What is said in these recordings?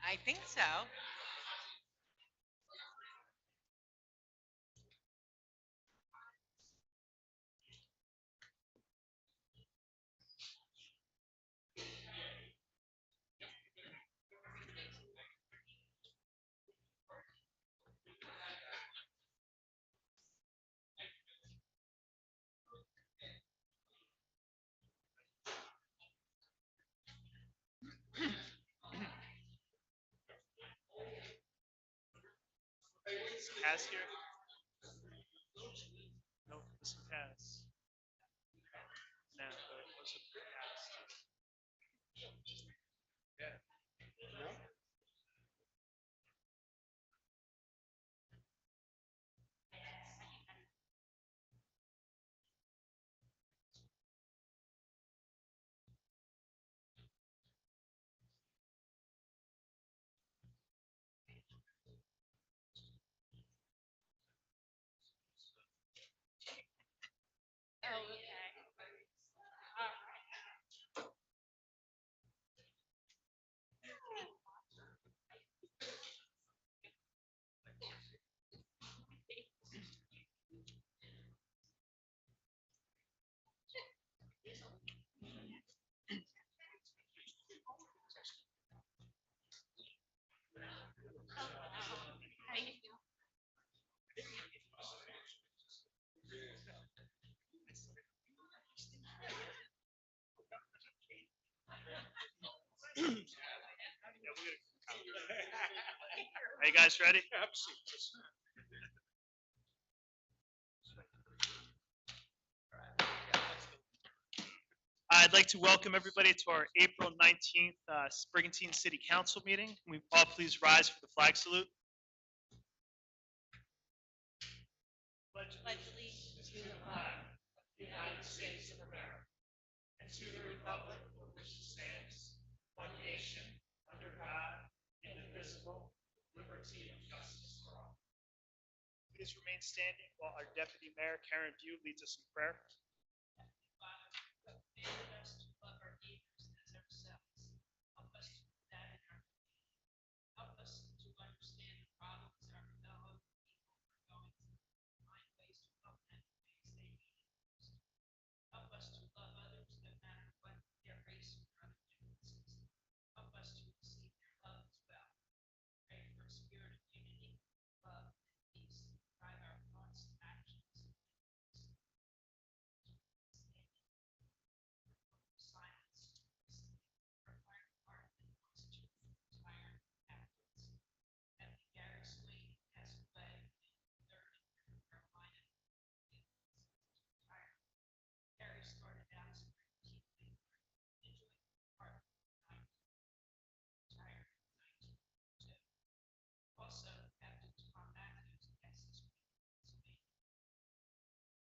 I think so. Has here? No, this one has. No, it wasn't passed. Oh, okay. How you feel? Are you guys ready? I'd like to welcome everybody to our April 19th Brigantine City Council meeting. We all please rise for the flag salute. Pledge allegiance to the flag of the United States of America and to the republic for which it stands, one nation, under God, indivisible, liberty and justice for all. Please remain standing while our Deputy Mayor Karen View leads us in prayer. Father, who have commanded us to love our neighbors as ourselves, help us to do that in our community. Help us to understand the problems our fellow people are going through, find ways to help them in ways they need it most. Help us to love others no matter what their race or other differences. Help us to receive their love as well. Pray for a spirit of unity, love, and peace. Guide our thoughts, actions, and silence. Our fire department wants to retire captains. Captain Gary Swain passed away in third in North Carolina. He retired. Gary started out as a great team leader, individually part of the retired in 1902. Also, Captain Tom Matthews passed this week in Pennsylvania.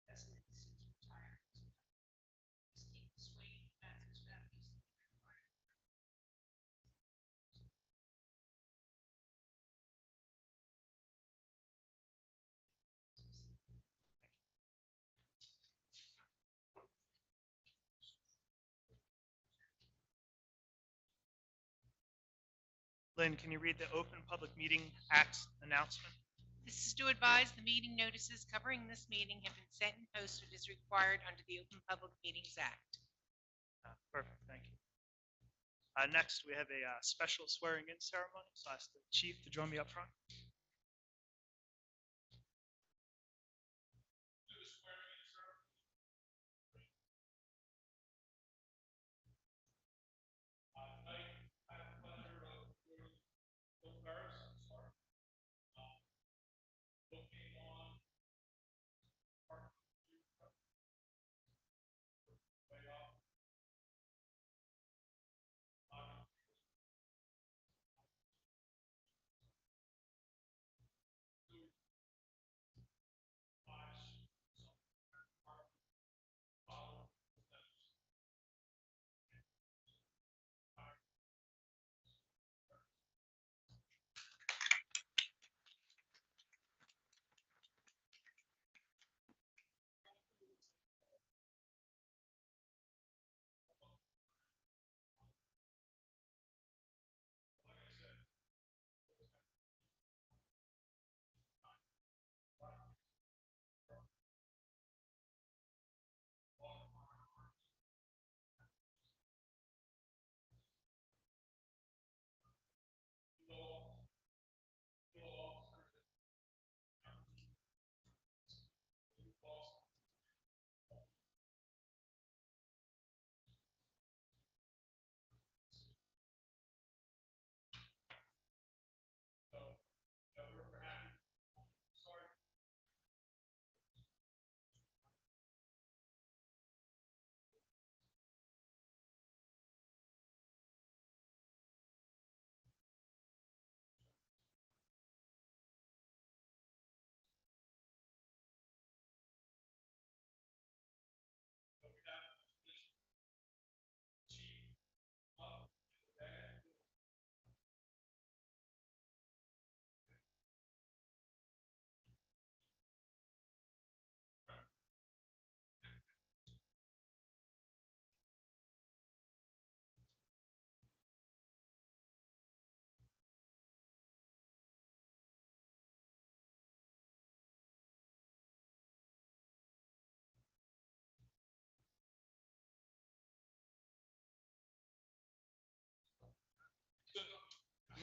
President since retired as well. Steve Swain, Matthews families, retired. Lynn, can you read the Open Public Meeting Act announcement? This is to advise the meeting notices covering this meeting have been sent and posted as required under the Open Public Meetings Act. Perfect, thank you. Next, we have a special swearing-in ceremony. So I ask the chief to join me up front.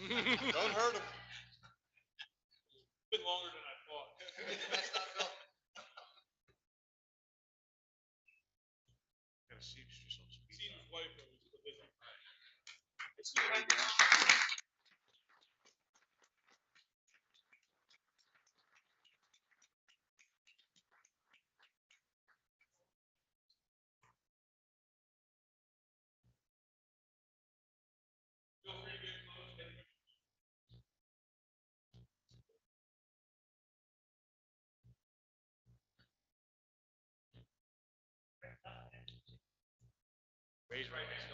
Don't hurt him. Been longer than I thought. Seen his wife that was the visit. Feel free to get close. Raise right hand.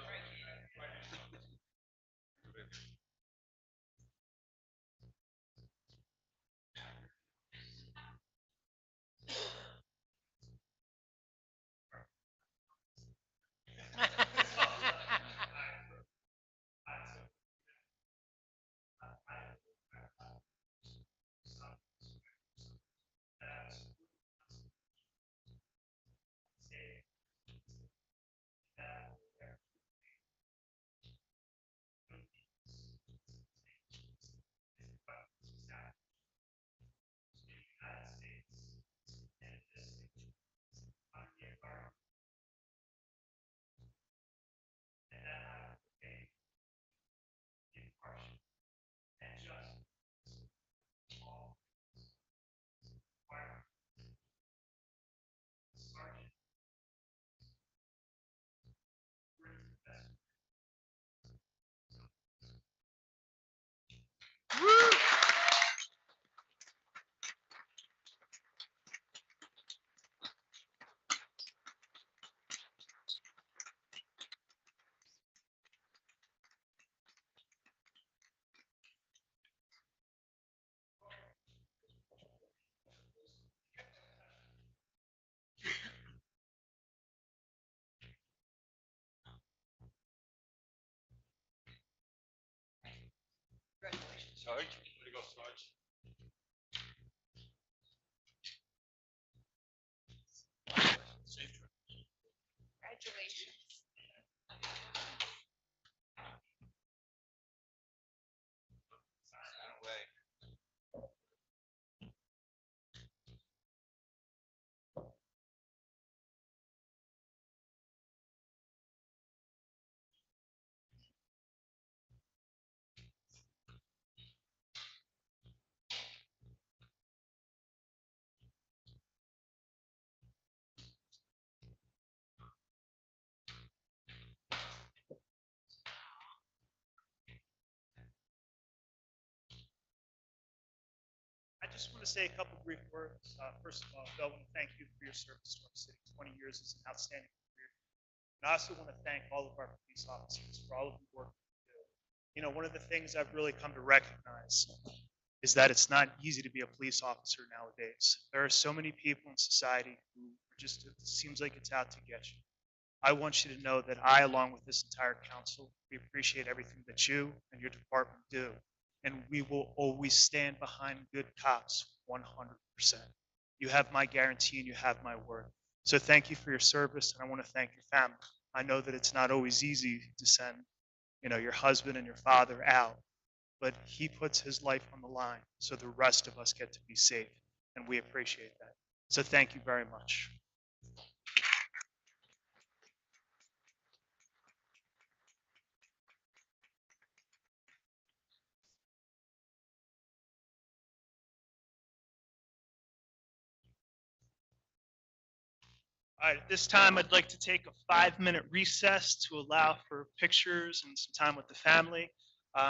Sarge? Way to go, Sarge. Safe trip. Congratulations. Away. I just want to say a couple brief words. First of all, Bill, I want to thank you for your service to our city. 20 years is an outstanding career. And I also want to thank all of our police officers for all of the work they do. You know, one of the things I've really come to recognize is that it's not easy to be a police officer nowadays. There are so many people in society who just, it seems like it's out to get you. I want you to know that I, along with this entire council, we appreciate everything that you and your department do. And we will always stand behind good cops 100%. You have my guarantee and you have my word. So thank you for your service, and I want to thank your family. I know that it's not always easy to send, your husband and your father out, but he puts his life on the line so the rest of us get to be safe, and we appreciate that. So thank you very much. All right, at this time, I'd like to take a 5-minute recess to allow for pictures and some time with the family.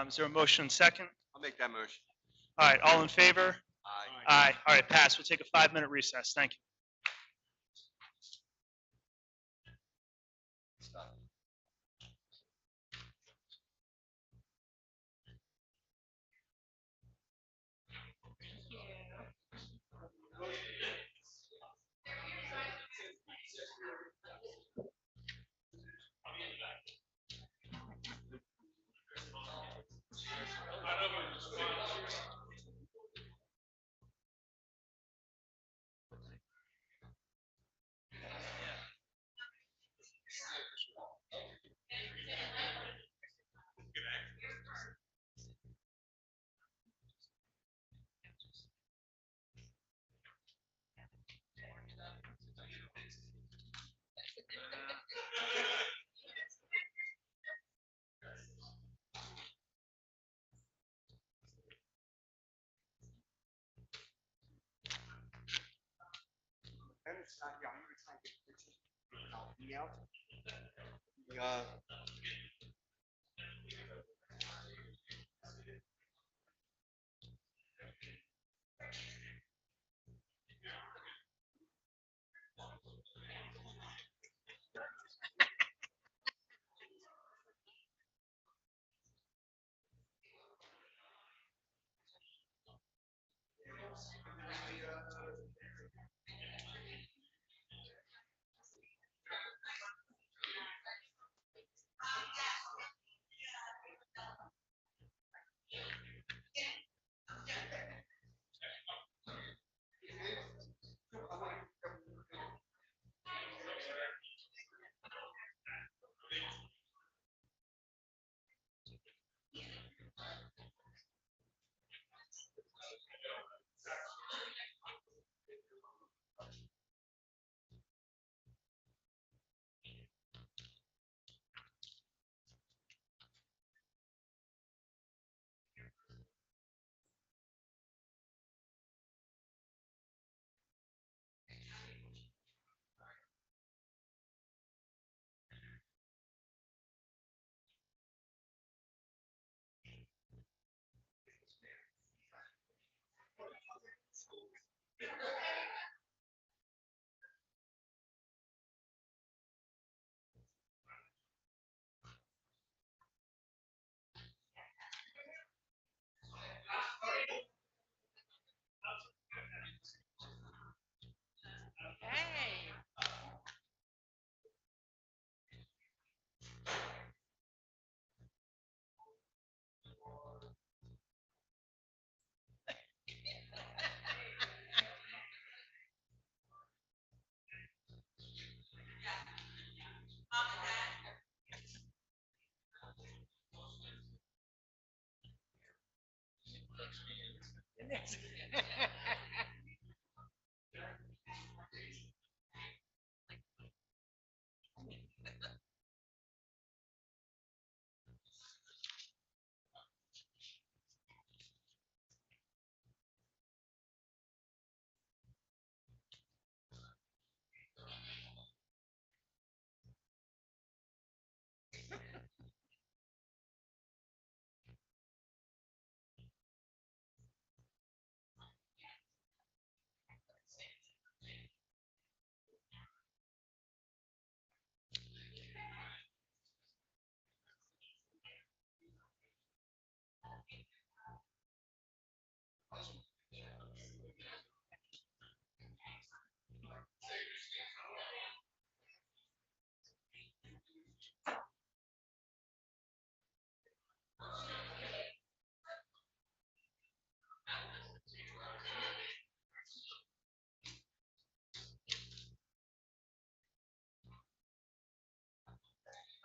Is there a motion second? I'll make that motion. All right, all in favor? Aye. Aye. All right, pass. We'll take a 5-minute recess. Thank you. Hey.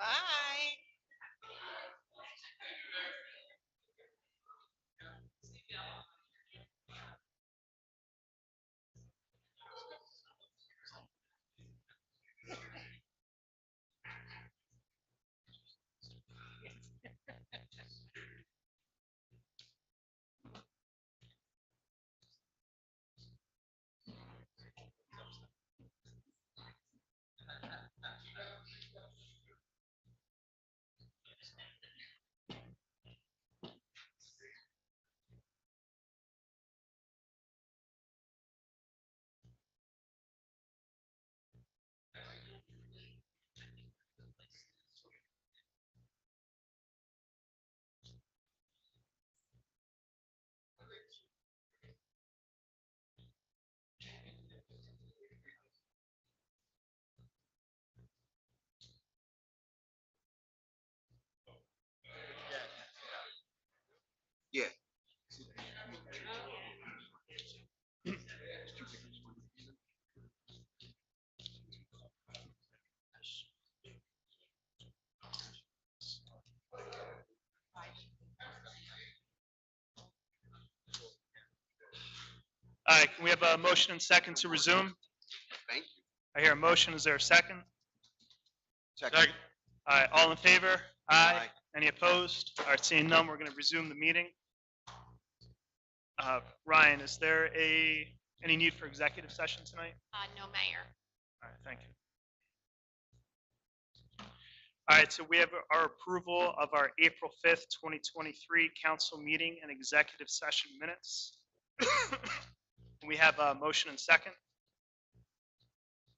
Bye. Yeah. All right, can we have a motion and second to resume? Thank you. I hear a motion. Is there a second? Second. All right, all in favor? Aye. Aye. Any opposed? All right, seeing none, we're going to resume the meeting. Ryan, is there any need for executive session tonight? No, Mayor. All right, thank you. All right, so we have our approval of our April 5th, 2023 council meeting and executive session minutes. We have a motion and second.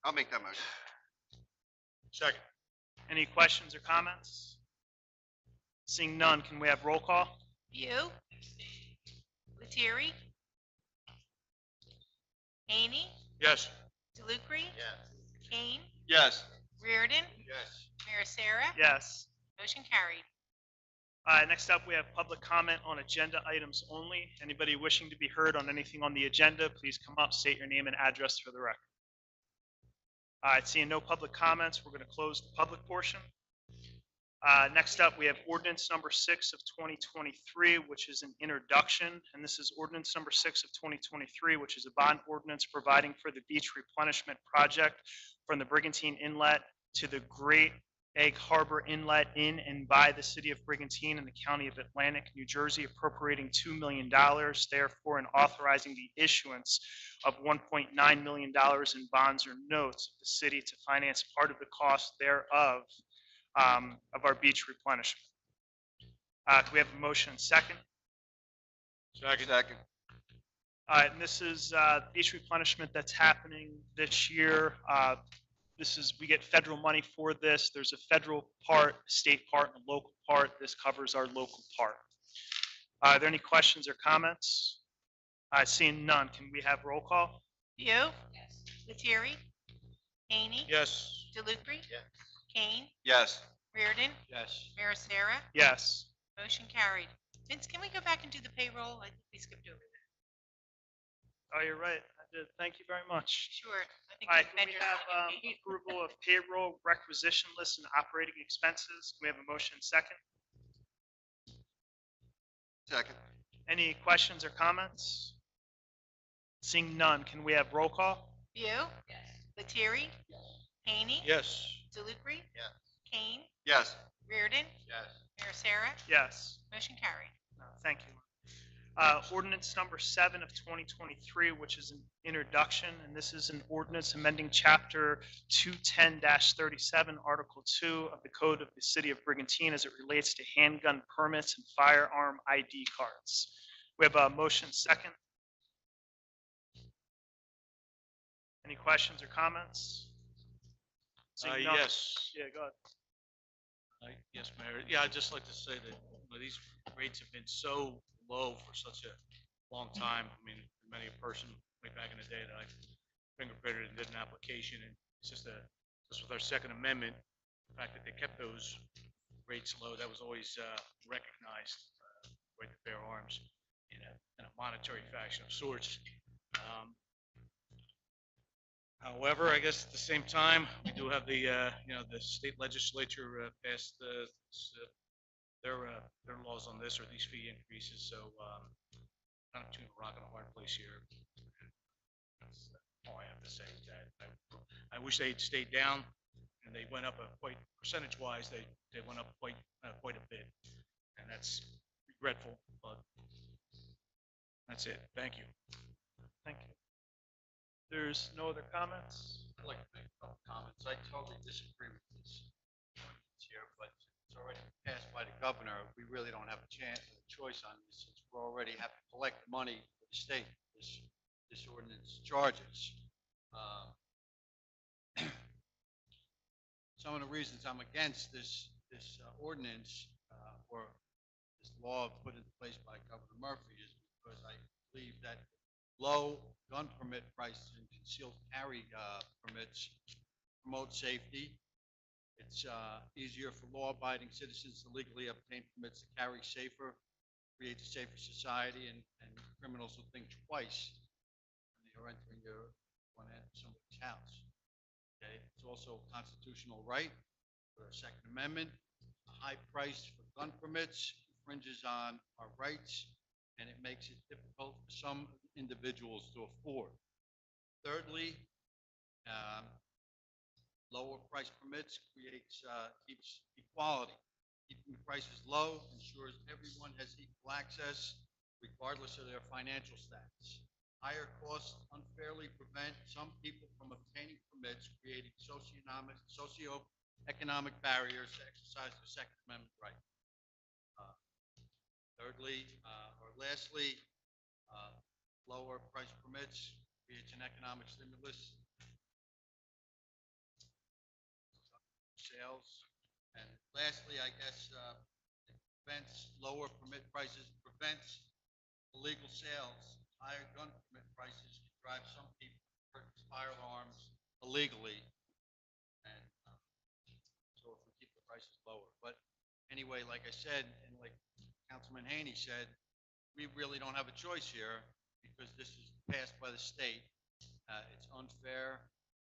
I'll make that motion. Second. Any questions or comments? Seeing none, can we have roll call? View. Lettieri. Haney. Yes. DeLucre. Kane. Yes. Reardon. Yes. Mayor Sarah. Yes. Motion carried. All right, next up, we have public comment on agenda items only. Anybody wishing to be heard on anything on the agenda, please come up, state your name and address for the record. All right, seeing no public comments, we're going to close the public portion. Next up, we have ordinance number 6 of 2023, which is an introduction. And this is ordinance number 6 of 2023, which is a bond ordinance providing for the beach replenishment project from the Brigantine Inlet to the Great Egg Harbor Inlet in and by the city of Brigantine in the county of Atlantic, New Jersey, appropriating $2 million, therefore, and authorizing the issuance of $1.9 million in bonds or notes of the city to finance part of the cost thereof of our beach replenishment. Can we have a motion and second? Second. All right, and this is beach replenishment that's happening this year. We get federal money for this. There's a federal part, state part, and a local part. This covers our local part. Are there any questions or comments? Seeing none, can we have roll call? View. Lettieri. Haney. Yes. DeLucre. Kane. Yes. Reardon. Yes. Mayor Sarah. Yes. Motion carried. Vince, can we go back and do the payroll? I think we skipped over that. Oh, you're right. I did. Thank you very much. Sure. I think All right, the can we vendors have wanted to pay. approval of payroll, requisition lists, and operating expenses? Can we have a motion and second? Second. Any questions or comments? Seeing none, can we have roll call? View. Lettieri. Haney. Yes. DeLucre. Yes. Kane. Yes. Reardon. Yes. Mayor Sarah. Yes. Motion carried. Thank you. Ordinance number 7 of 2023, which is an introduction, and this is an ordinance amending chapter 210-37, article 2 of the code of the city of Brigantine as it relates to handgun permits and firearm ID cards. We have a motion second. Any questions or comments? Seeing none. Yes. Yeah, go ahead. Yes, Mayor. Yeah, I'd just like to say that these rates have been so low for such a long time. I mean, many a person way back in the day that I fingerprinted and did an application, and it's just with our Second Amendment, the fact that they kept those rates low, that was always recognized with the bear arms in a monetary fashion of sorts. However, I guess at the same time, we do have the state legislature passed their laws on this, or these fee increases. So kind of between a rock and a hard place here. That's all I have to say. I wish they'd stayed down, and they went up quite percentage-wise. They went up quite a bit, and that's regretful. But that's it. Thank you. Thank you. There's no other comments? I'd like to make a couple comments. I totally disagree with this ordinance here, but it's already passed by the governor. We really don't have a choice on this, since we already have to collect money for the state. This ordinance charges. Some of the reasons I'm against this ordinance or this law put into place by Governor Murphy is because I believe that low gun permit prices and concealed carry permits promote safety. It's easier for law-abiding citizens to legally obtain permits to carry safer, create a safer society, and criminals will think twice when they are entering one end of somebody's house. Okay, it's also a constitutional right for a Second Amendment. A high price for gun permits infringes on our rights, and it makes it difficult for some individuals to afford. Thirdly, lower price permits keeps equality. Keeping prices low ensures everyone has equal access regardless of their financial status. Higher costs unfairly prevent some people from obtaining permits, creating socioeconomic barriers to exercise their Second Amendment right. Uh, Thirdly, or lastly, lower price permits creates an economic stimulus, sales. And lastly, I guess, it prevents lower permit prices, prevents illegal sales. Higher gun permit prices can drive some people to purchase firearms illegally. And so if we keep the prices lower. But anyway, like I said, and like Councilman Haney said, we really don't have a choice here because this is passed by the state. It's unfair.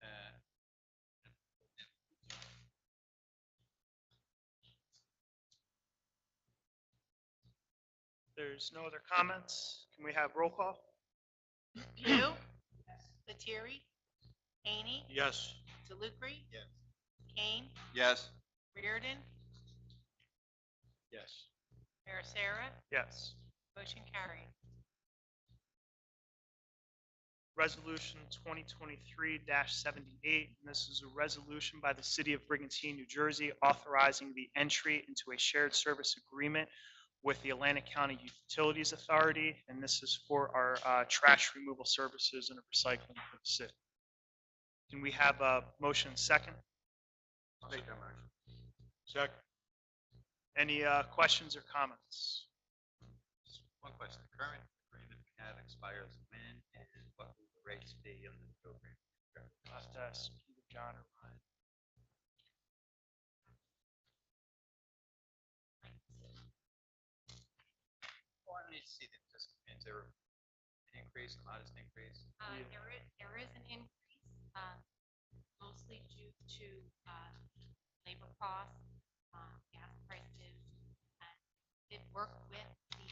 Uh, There's no other comments. Can we have roll call? You, Lettieri, Haney, Yes. DeLucre, Yes. Kane, Yes. Reardon, yes. Sarah, Yes. motion carried. Resolution 2023-78, and this is a resolution by the City of Brigantine, New Jersey, authorizing the entry into a shared service agreement with the Atlantic County Utilities Authority, and this is for our trash removal services and recycling for the city. Can we have a motion second? I'll make that motion. Second. Any questions or comments? One question, the current agreement we have expires when and what will the rates be under the program? I'll have to ask either John or Ryan. Well, I need to see that, just, is there an increase, a modest increase? There is an increase, mostly due to labor costs, gas prices, and did work with the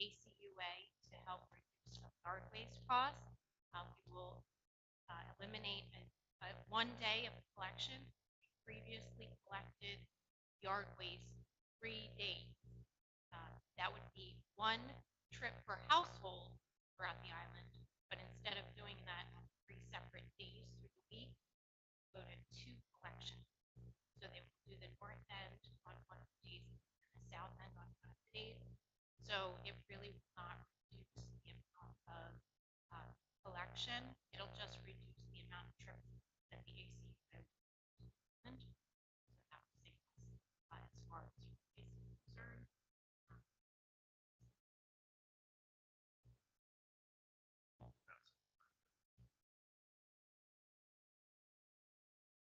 ACUA to help reduce yard waste costs. We will eliminate one day of collection. We previously collected yard waste 3 days. That would be one trip per household throughout the island, but instead of doing that on 3 separate days through the week, go to 2 collections. So they will do the north end on one of the days and the south end on one of the days. So it really will not reduce the amount of collection. It'll just reduce the amount of trips that the AC is concerned. So that will save us as far as is concerned.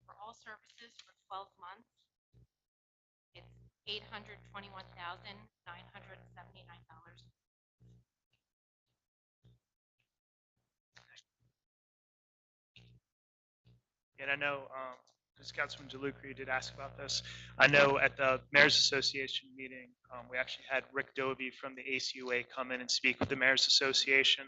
For all services for 12 months, it's $821,979. And I know, because Councilman DeLuca did ask about this, I know at the Mayor's Association meeting, we actually had Rick Dovey from the ACUA come in and speak with the Mayor's Association.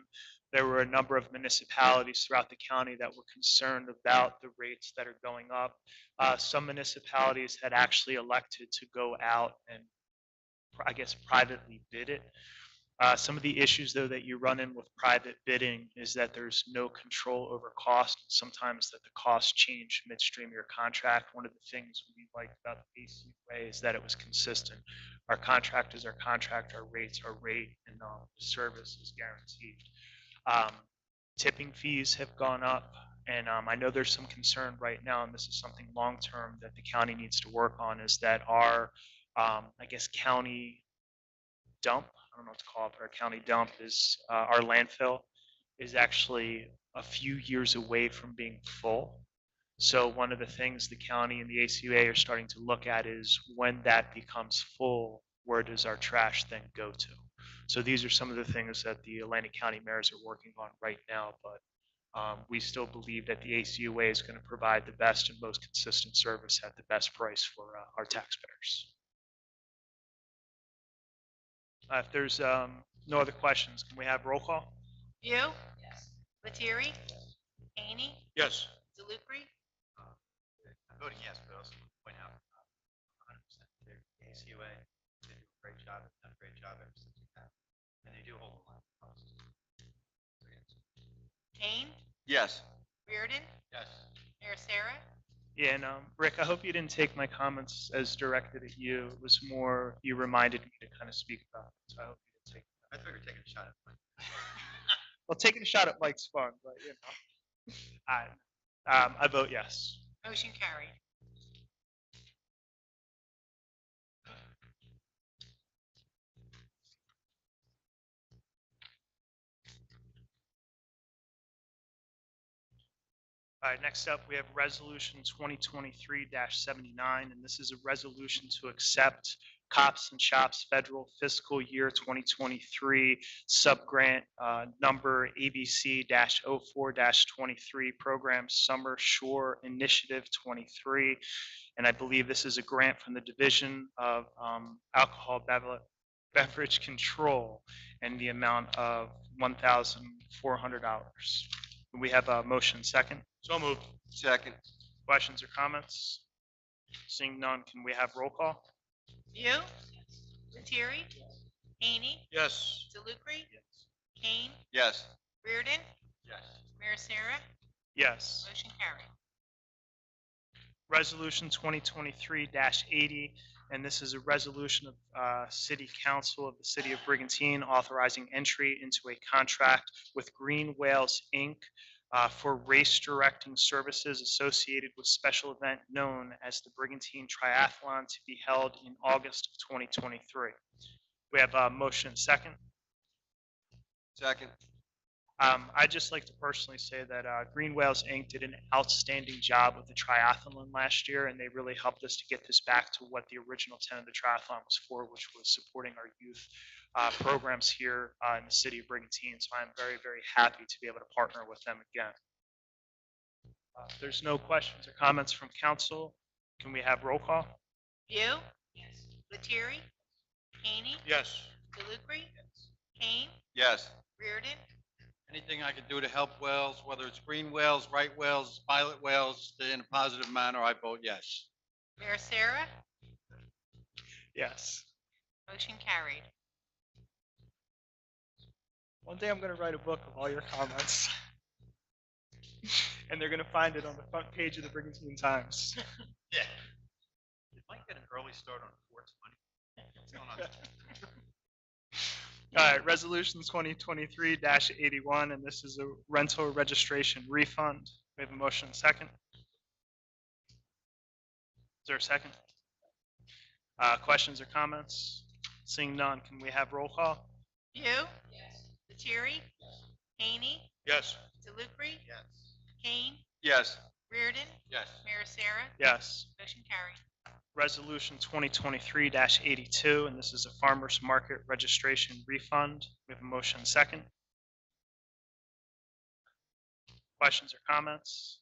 There were a number of municipalities throughout the county that were concerned about the rates that are going up. Some municipalities had actually elected to go out and, I guess, privately bid it. Some of the issues, though, that you run in with private bidding is that there's no control over cost. Sometimes that the costs change midstream of your contract. One of the things we liked about the ACUA is that it was consistent. Our contract is our contract, our rates are rate, and the service is guaranteed. Um, Tipping fees have gone up, and I know there's some concern right now, and this is something long-term that the county needs to work on, is that our, I guess, county dump, I don't know what to call it, but our county dump is, our landfill is actually a few years away from being full. So one of the things the county and the ACUA are starting to look at is when that becomes full, where does our trash then go to? So these are some of the things that the Atlantic County mayors are working on right now, but we still believe that the ACUA is going to provide the best and most consistent service at the best price for our taxpayers. If there's no other questions, can we have roll call? You? Yes. Lettieri? Haney? Yes. DeLucre? I'm voting yes, but I also want to point out, 100% the ACUA, they do a great job, have done a great job ever since we have, and they do hold a lot of costs. So, yeah. Kane, Yes. Reardon, Yes. Mayor Sarah. Yeah, and Rick, I hope you didn't take my comments as directed at you. It was more, you reminded me to kind of speak about it, so I hope you didn't take. I thought you were taking a shot at mine. Well, taking a shot at Mike's fun, but you know. I vote yes. Motion carried. All right, next up, we have Resolution 2023-79, and this is a resolution to accept Cops and Shops Federal Fiscal Year 2023 Subgrant number ABC-04-23 Program Summer Shore Initiative 23. And I believe this is a grant from the Division of Alcohol Beverage Control in the amount of $1,400. We have a motion second. So moved. Second. Questions or comments? Seeing none, can we have roll call? View, Lettieri, Haney, Yes. DeLucre, Kane, Yes. Reardon, Yes. Mayor Sarah. Yes. Motion carried. Resolution 2023-80, and this is a resolution of City Council of the City of Brigantine authorizing entry into a contract with Green Whales, Inc. For race directing services associated with special event known as the Brigantine Triathlon to be held in August of 2023. We have a motion and second. Second. I'd just like to personally say that Green Whales Inc. did an outstanding job with the triathlon last year, and they really helped us to get this back to what the original intent of the triathlon was for, which was supporting our youth programs here in the city of Brigantine. So I'm very, very happy to be able to partner with them again. If there's no questions or comments from council, can we have roll call? View, Lettieri, Haney, Yes. DeLucre, Kane, Yes. Reardon, Anything I can do to help Wales, whether it's green whales, right whales, pilot whales, in a positive manner, I vote yes. Mayor Sarah. Yes. Motion carried. One day I'm going to write a book of all your comments. And they're going to find it on the front page of the Brigantine Times. Yeah. You might get an early start on Fort's money. What's going on? All right, Resolution 2023-81, and this is a rental registration refund. We have a motion and second. Is there a second? Questions or comments? Seeing none, can we have roll call? View, Lettieri, Haney, Yes. DeLucre, Yes. Kane, Yes. Reardon, Yes. Mayor Sarah. Yes. Motion carried. Resolution 2023-82, and this is a farmer's market registration refund. We have a motion and second. Questions or comments?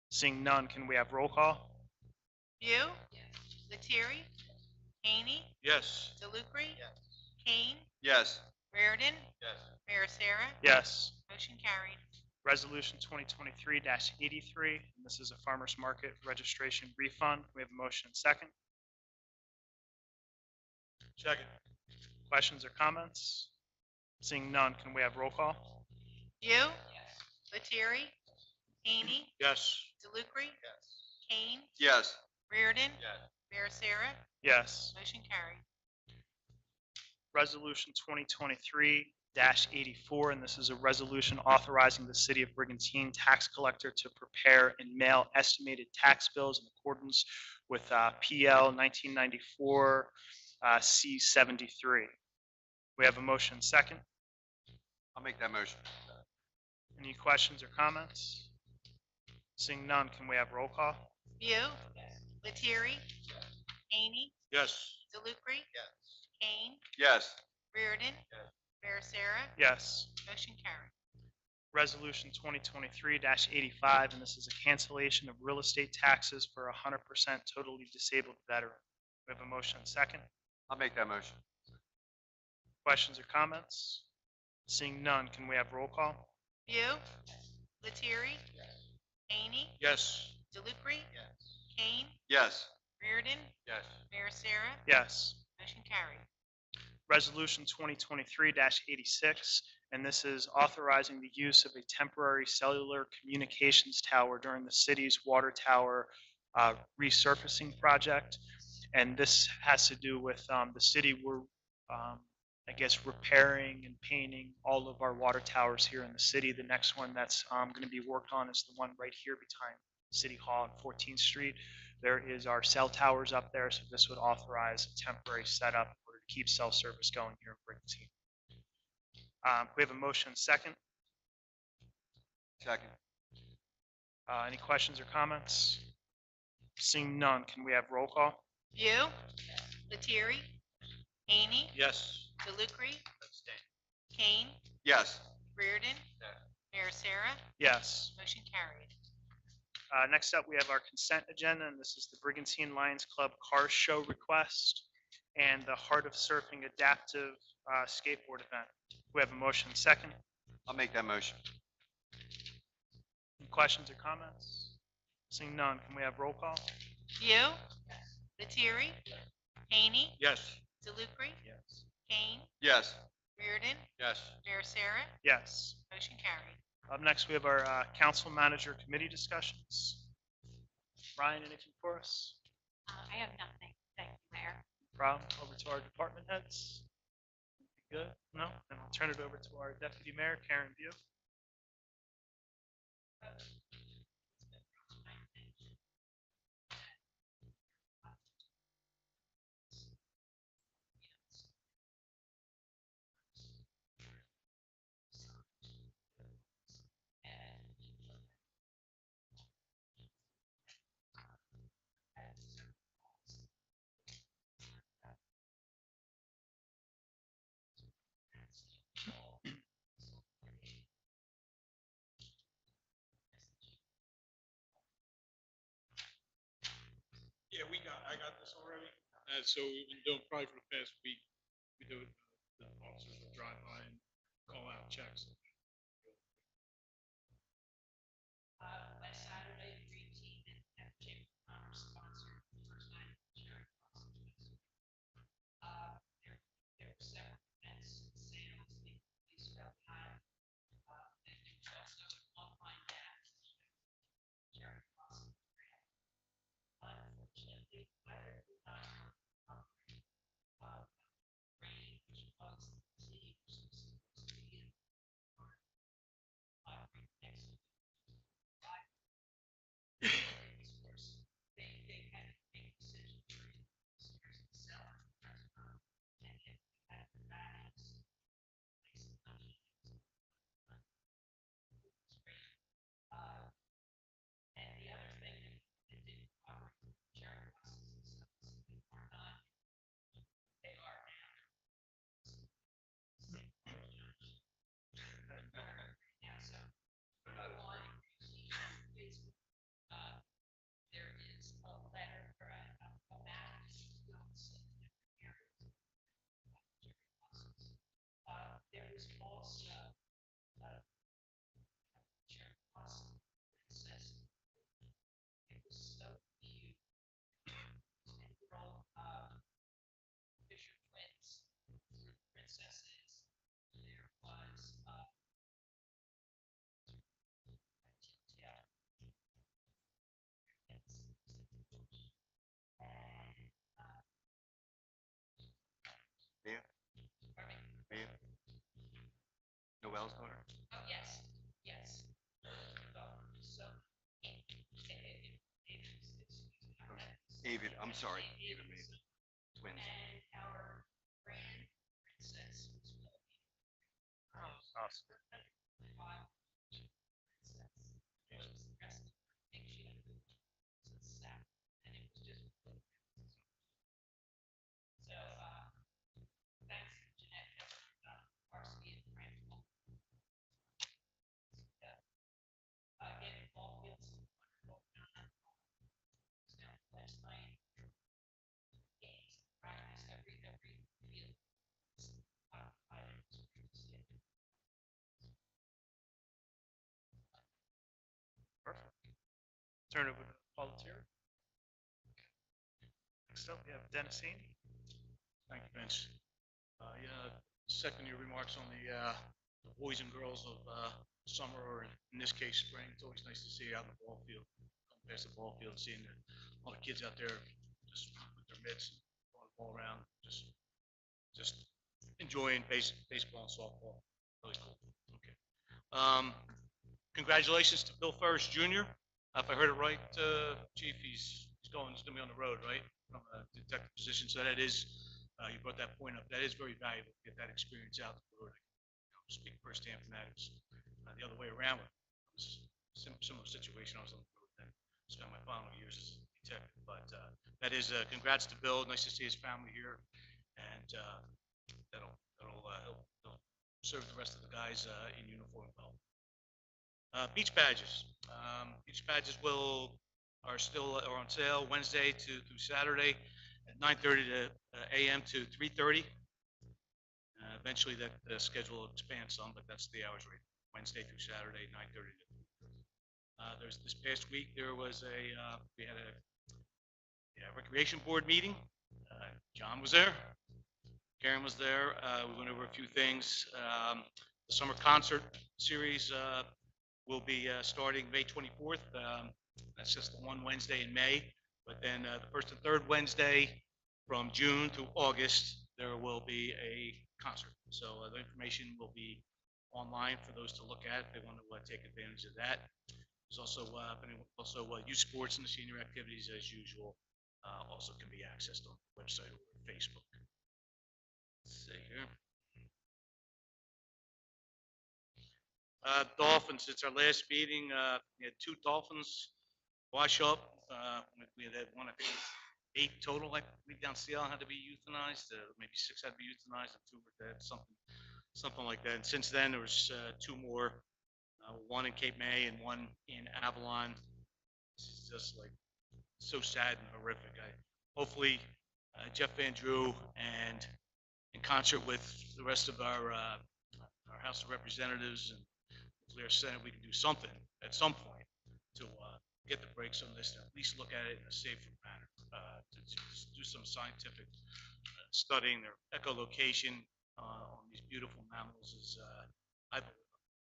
Seeing none, can we have roll call? View, Lettieri, Haney, Yes. DeLucre, Kane, Yes. Reardon, Yes. Mayor Sarah. Yes. Motion carried. Resolution 2023-83, and this is a farmer's market registration refund. We have a motion and second. Second. Questions or comments? Seeing none, can we have roll call? View, Lettieri, Haney, Yes. DeLucre, Kane, Yes. Reardon, Yes. Mayor Sarah. Yes. Motion carried. Resolution 2023-84, and this is a resolution authorizing the City of Brigantine tax collector to prepare and mail estimated tax bills in accordance with PL 1994 C73. We have a motion second. I'll make that motion. Any questions or comments? Seeing none, can we have roll call? View, Lettieri, Haney, Yes. DeLucre, Kane, Yes. Reardon, Mayor Sarah. Yes. Motion carried. Resolution 2023-85, and this is a cancellation of real estate taxes for 100% totally disabled veteran. We have a motion second. I'll make that motion. Questions or comments? Seeing none, can we have roll call? View, Lettieri, Haney, Yes. DeLucre, Kane, Yes. Reardon, Yes. Mayor Sarah. Yes. Motion carried. Resolution 2023-86, and this is authorizing the use of a temporary cellular communications tower during the city's water tower resurfacing project. And this has to do with the city. We're, I guess, repairing and painting all of our water towers here in the city. The next one that's going to be worked on is the one right here behind City Hall on 14th Street. There is our cell towers up there, so this would authorize a temporary setup in order to keep cell service going here in Brigantine. We have a motion second. Second. Any questions or comments? Seeing none, can we have roll call? View, Lettieri, Haney, Yes. DeLucre, Kane, Yes. Reardon, Mayor Sarah, Yes. motion carried. Next up, we have our consent agenda, and this is the Brigantine Lions Club Car Show request and the Heart of Surfing Adaptive Skateboard event. We have a motion second. I'll make that motion. Any questions or comments? Seeing none, can we have roll call? View, Lettieri, Haney, Yes. DeLucre, Yes. Kane, Yes. Reardon, Yes. Mayor Sarah, Yes. motion carried. Up next, we have our council manager committee discussions. Ryan, anything for us? I have nothing. Thank you, Mayor. Problem, over to our department heads. Good? No? Then I'll turn it over to our deputy mayor, Karen View. Yeah, I got this already. So we've been doing probably for the past week. We do it, the officers will drive by and call out checks. Last Saturday, the Green Team and Chamber of Commerce sponsored the first night of the charity hospital. There were several events, sales, police were behind. And there was also an online dance. Charity hospital. Unfortunately, weather, rain, which caused the city to be next week. They had to make a decision during the summer, and if we had the balance, and the other thing that didn't cover sharing costs, they are now. Yeah, so, on Facebook, there is a letter or a message there is also shared awesome princess. It was so cute. And from Fisher Twins, princesses. There was yeah. And Mia? pardon me. Mia? Noel's daughter? Oh, yes, yes. So, David, I'm sorry. David Mason. Twins. and our grand princess was Awesome. So, thanks, Jeanette, varsity and Randall. Again, Paul Fields, wonderful. Last night, games, practice, every field. Perfect. Turn it over to Paul Lettieri. Next up, we have Dennis Haney. Thank you, Vince. Second your remarks on the boys and girls of summer, or in this case, spring. It's always nice to see you out in the ball field, come past the ball field, seeing all the kids out there just with their mitts, throwing the ball around, just enjoying baseball and softball. Really cool. Okay. Congratulations to Bill Ferris Jr. If I heard it right, Chief, he's going to be on the road, right, from a detective position. So that is, you brought that point up. That is very valuable to get that experience out the road. Speak firsthand from that. It was the other way around. It was a similar situation. I was on the road then. Spent my final years as a detective. But that is, congrats to Bill. Nice to see his family here, and he'll serve the rest of the guys in uniform well. Beach badges. Beach badges are on sale Wednesday through Saturday at 9:30 a.m. to 3:30. Eventually, that schedule will expand some, but that's the hours right. Wednesday through Saturday, 9:30 to 3:30. There's this past week we had a recreation board meeting. John was there. Karen was there. We went over a few things. The summer concert series will be starting May 24th. That's just the one Wednesday in May. But then the first and third Wednesday from June through August, there will be a concert. So the information will be online for those to look at if they want to take advantage of that. There's also youth sports and the senior activities as usual also can be accessed on the website or Facebook. Let's see here. Dolphins, it's our last meeting. We had 2 Dolphins wash up. We had one, I think, 8 total, like we down Seattle had to be euthanized. Maybe 6 had to be euthanized, and 2 were dead, something like that. And since then, there was 2 more, one in Cape May and one in Avalon. It's just like so sad and horrific. Hopefully, Jeff Van Drew and in concert with the rest of our House of Representatives and our Senate, we can do something at some point to get the brakes on this, and at least look at it in a safer manner, to do some scientific studying their echolocation on these beautiful mammals is,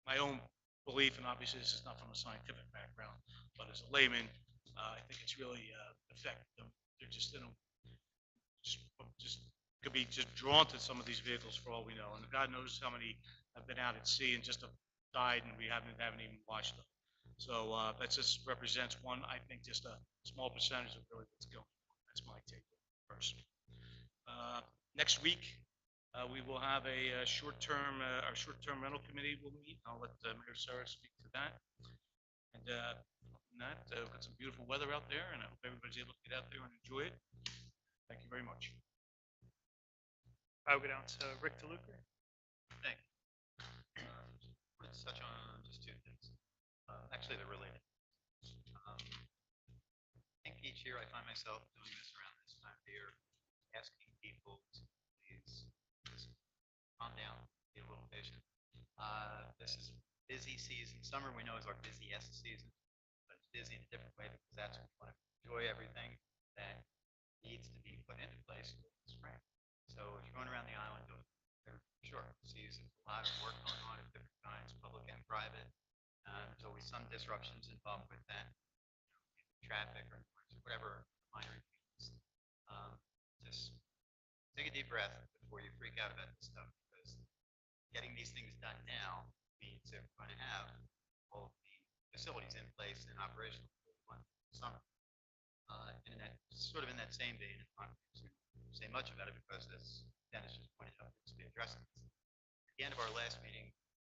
my own belief, and obviously this is not from a scientific background, but as a layman, I think it's really affected them. They're just, just could be just drawn to some of these vehicles for all we know, and God knows how many have been out at sea and just have died, and we haven't even watched them. So that just represents one, I think, just a small percentage of really what's going on. That's my take personally. Next week, we will have our short-term rental committee will meet. I'll let Mayor Sarah speak to that. And other than that, we've got some beautiful weather out there, and I hope everybody's able to get out there and enjoy it. Thank you very much. I'll go down to Rick DeLuca. Thank you. Let's touch on just 2 things. Actually, they're related. I think each year I find myself doing this around this time of year, asking people to please just calm down, be a little patient. This is busy season. Summer we know is our busiest season, but it's busy in a different way because that's when we want to enjoy everything that needs to be put into place in the spring. So if you're going around the island doing sure, season, a lot of work going on of different kinds, public and private. There's always some disruptions involved with that, traffic or whatever minor inconvenience. Just take a deep breath before you freak out about this stuff, because getting these things done now means that we're going to have all of the facilities in place and operational for the summer. And that sort of in that same vein, I'm not going to say much about it because, as Dennis just pointed out, it's been addressed. At the end of our last meeting,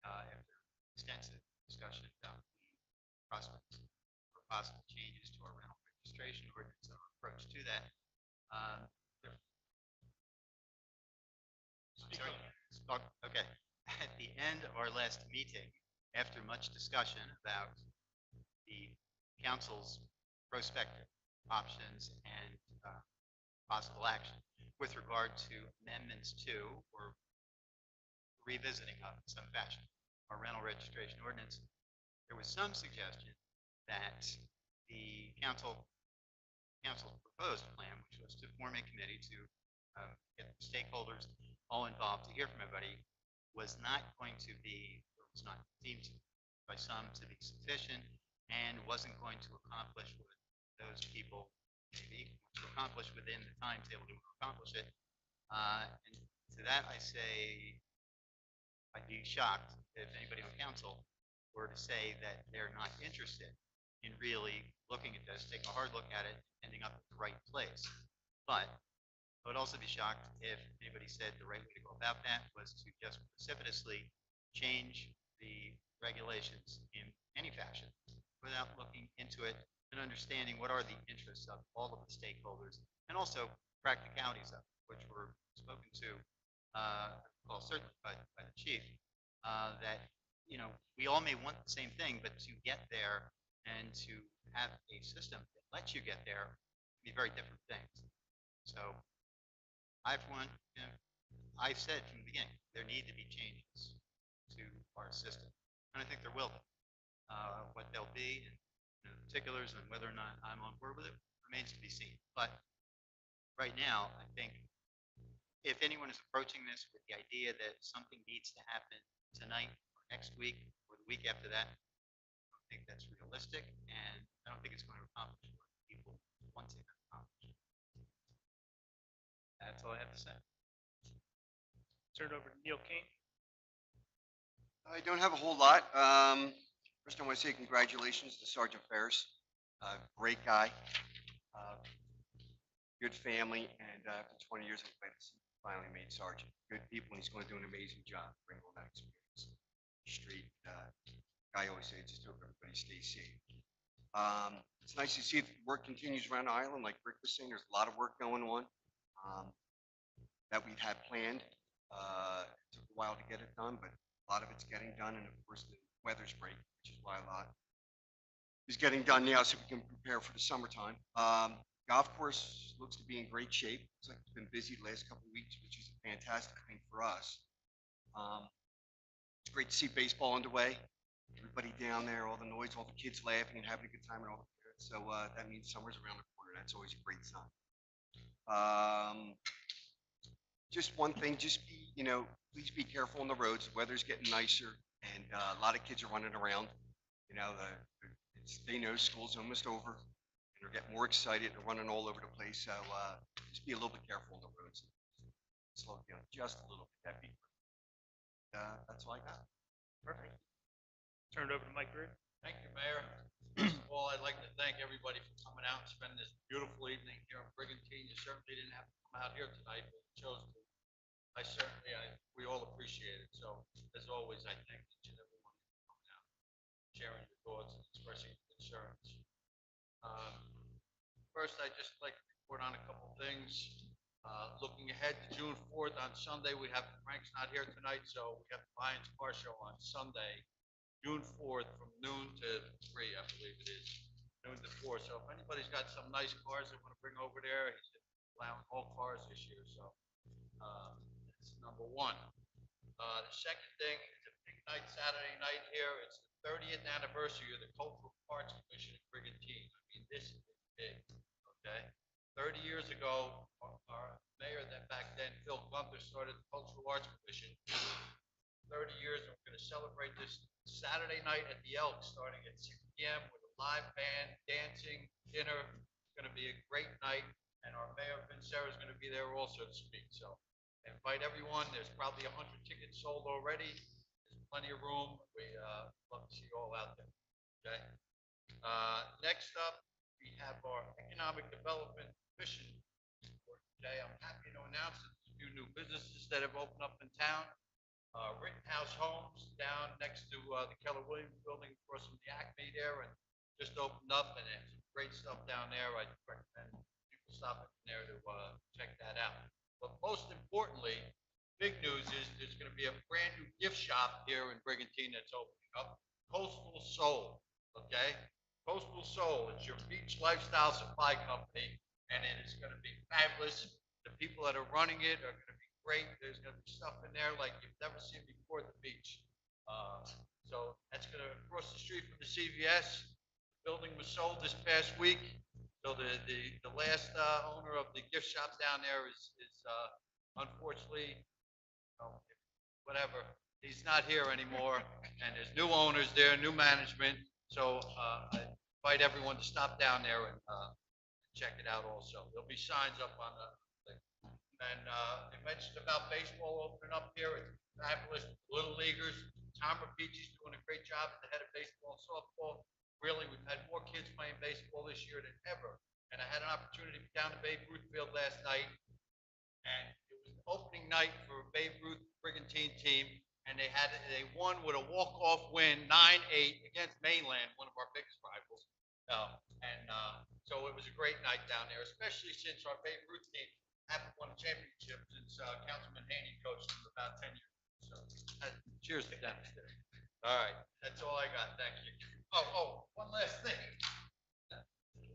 after extensive discussion about the prospects for possible changes to our rental registration ordinance and our approach to that, okay. At the end of our last meeting, after much discussion about the council's prospective options and possible action with regard to amendments to or revisiting of in some fashion our rental registration ordinance, there was some suggestion that the council's proposed plan, which was to form a committee to get the stakeholders all involved to hear from everybody, was not going to be, or was not deemed by some to be sufficient and wasn't going to accomplish what those people maybe want to accomplish within the timetable to accomplish it. And to that I say, I'd be shocked if anybody on council were to say that they're not interested in really looking at this, taking a hard look at it, ending up at the right place. But I would also be shocked if anybody said the right way to go about that was to just precipitously change the regulations in any fashion without looking into it and understanding what are the interests of all of the stakeholders and also practicalities of it, which were spoken to, well, certainly by the chief, that, you know, we all may want the same thing, but to get there and to have a system that lets you get there can be very different things. So I've one, you know, I've said from the beginning, there need to be changes to our system. And I think there will be. What they'll be, and you know, particulars and whether or not I'm on board with it remains to be seen. But right now, I think if anyone is approaching this with the idea that something needs to happen tonight, or next week, or the week after that, I don't think that's realistic, and I don't think it's going to accomplish what people want to accomplish. That's all I have to say. Turn it over to Neil King. I don't have a whole lot. First, I want to say congratulations to Sergeant Ferris. Great guy, uh, good family, and after 20 years, I'm glad to see he finally made sergeant. Good people, and he's going to do an amazing job, bring all that experience. Street guy always said, just hope everybody stays safe. It's nice to see that work continues around the island. Like Rick was saying, there's a lot of work going on that we've had planned. It took a while to get it done, but a lot of it's getting done, and of course the weather's great, which is why a lot is getting done now so we can prepare for the summertime. Golf course looks to be in great shape. Looks like it's been busy the last couple of weeks, which is a fantastic thing for us. It's great to see baseball underway. Everybody down there, all the noise, all the kids laughing and having a good time, and all the parents. So that means summer's around the corner. That's always a great sign. Just one thing, just be, please be careful on the roads. The weather's getting nicer, and a lot of kids are running around. They know school's almost over, and they're getting more excited. They're running all over the place. So just be a little bit careful on the roads. Slow down just a little bit. That'd be great. That's all I got. Perfect. Turn it over to Mike Greer. Thank you, Mayor. First of all, I'd like to thank everybody for coming out and spending this beautiful evening here in Brigantine. You certainly didn't have to come out here tonight, but you chose to. We all appreciate it. So, as always, I thank each and every one of you for coming out, sharing your thoughts and expressing your concerns. First, I'd just like to report on a couple things. Looking ahead to June 4th on Sunday, Frank's not here tonight, so we have the Lions Car Show on Sunday, June 4th from noon to 3, I believe it is, noon to 4. So if anybody's got some nice cars they want to bring over there, he's allowing all cars this year, so that's number one. The second thing is a big night Saturday night here. It's the 30th anniversary of the Cultural Arts Commission in Brigantine. I mean, this is big, okay? 30 years ago, our mayor back then, Phil Gunther, started the Cultural Arts Commission. 30 years, and we're going to celebrate this Saturday night at the Elk, starting at 6 p.m. with a live band, dancing, dinner. It's going to be a great night, and our mayor, Vince Serra, is going to be there also to speak. So I invite everyone. There's probably 100 tickets sold already. There's plenty of room. We love to see you all out there. Okay. Next up, we have our Economic Development Commission for today. I'm happy to announce that there's a few new businesses that have opened up in town. Rittenhouse Homes down next to the Keller Williams building across from the Acme there, and just opened up, and it's some great stuff down there. I recommend people stop in there to check that out. But most importantly, big news is there's going to be a brand new gift shop here in Brigantine that's opening up, Coastal Soul. Okay, Coastal Soul. It's your beach lifestyle supply company, and it is going to be fabulous. The people that are running it are going to be great. There's going to be stuff in there like you've never seen before at the beach. So that's going to across the street from the CVS. The building was sold this past week. So the last owner of the gift shop down there is unfortunately, whatever, He's not here anymore, and there's new owners there, new management. So I invite everyone to stop down there and check it out also. There'll be signs up on the thing. And they mentioned about baseball opening up here. It's fabulous. Little leaguers. Tom Rapici's doing a great job as the head of baseball and softball. Really, we've had more kids playing baseball this year than ever. And I had an opportunity to be down to Babe Ruth Field last night, and it was opening night for Babe Ruth Brigantine team, and they won with a walk-off win, 9-8 against Mainland, one of our biggest rivals. So it was a great night down there, especially since our Babe Ruth team haven't won a championship since Councilman Haney coached them about 10 years. So cheers to them. All right, that's all I got. Thank you. One last thing.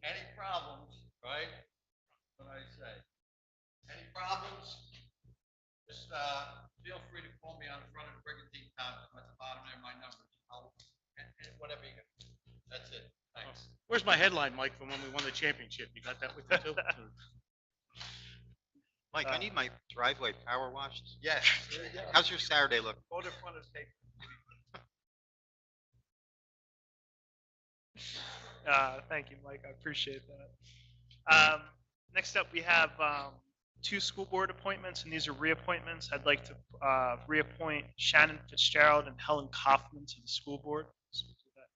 Any problems, right? What I say. Any problems? Just feel free to call me on the front of the Brigantine Town. At the bottom there, my number. And whatever you got. That's it. Thanks. Where's my headline, Mike, from when we won the championship? You got that with you too? Mike, I need my driveway power washed. Yes. How's your Saturday look? Go to the front of the paper. Thank you, Mike. I appreciate that. Next up, we have two school board appointments, and these are reappointments. I'd like to reappoint Shannon Fitzgerald and Helen Kaufman to the school board. So we'll do that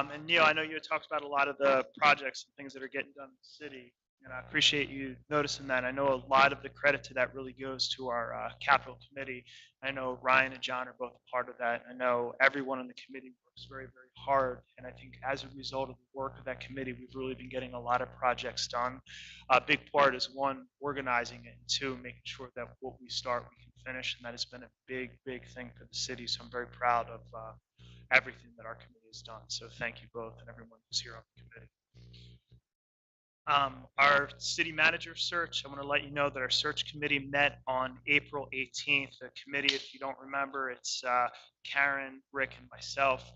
now. And Neil, I know you had talked about a lot of the projects and things that are getting done in the city, and I appreciate you noticing that. I know a lot of the credit to that really goes to our capital committee. I know Ryan and John are both a part of that. I know everyone on the committee works very, very hard, and I think as a result of the work of that committee, we've really been getting a lot of projects done. A big part is, one, organizing it, and two, making sure that what we start, we can finish, and that has been a big, big thing for the city, so I'm very proud of everything that our committee has done. So thank you both and everyone who's here on the committee. Our city manager search, I want to let you know that our search committee met on April 18th. The committee, if you don't remember, it's Karen, Rick, and myself.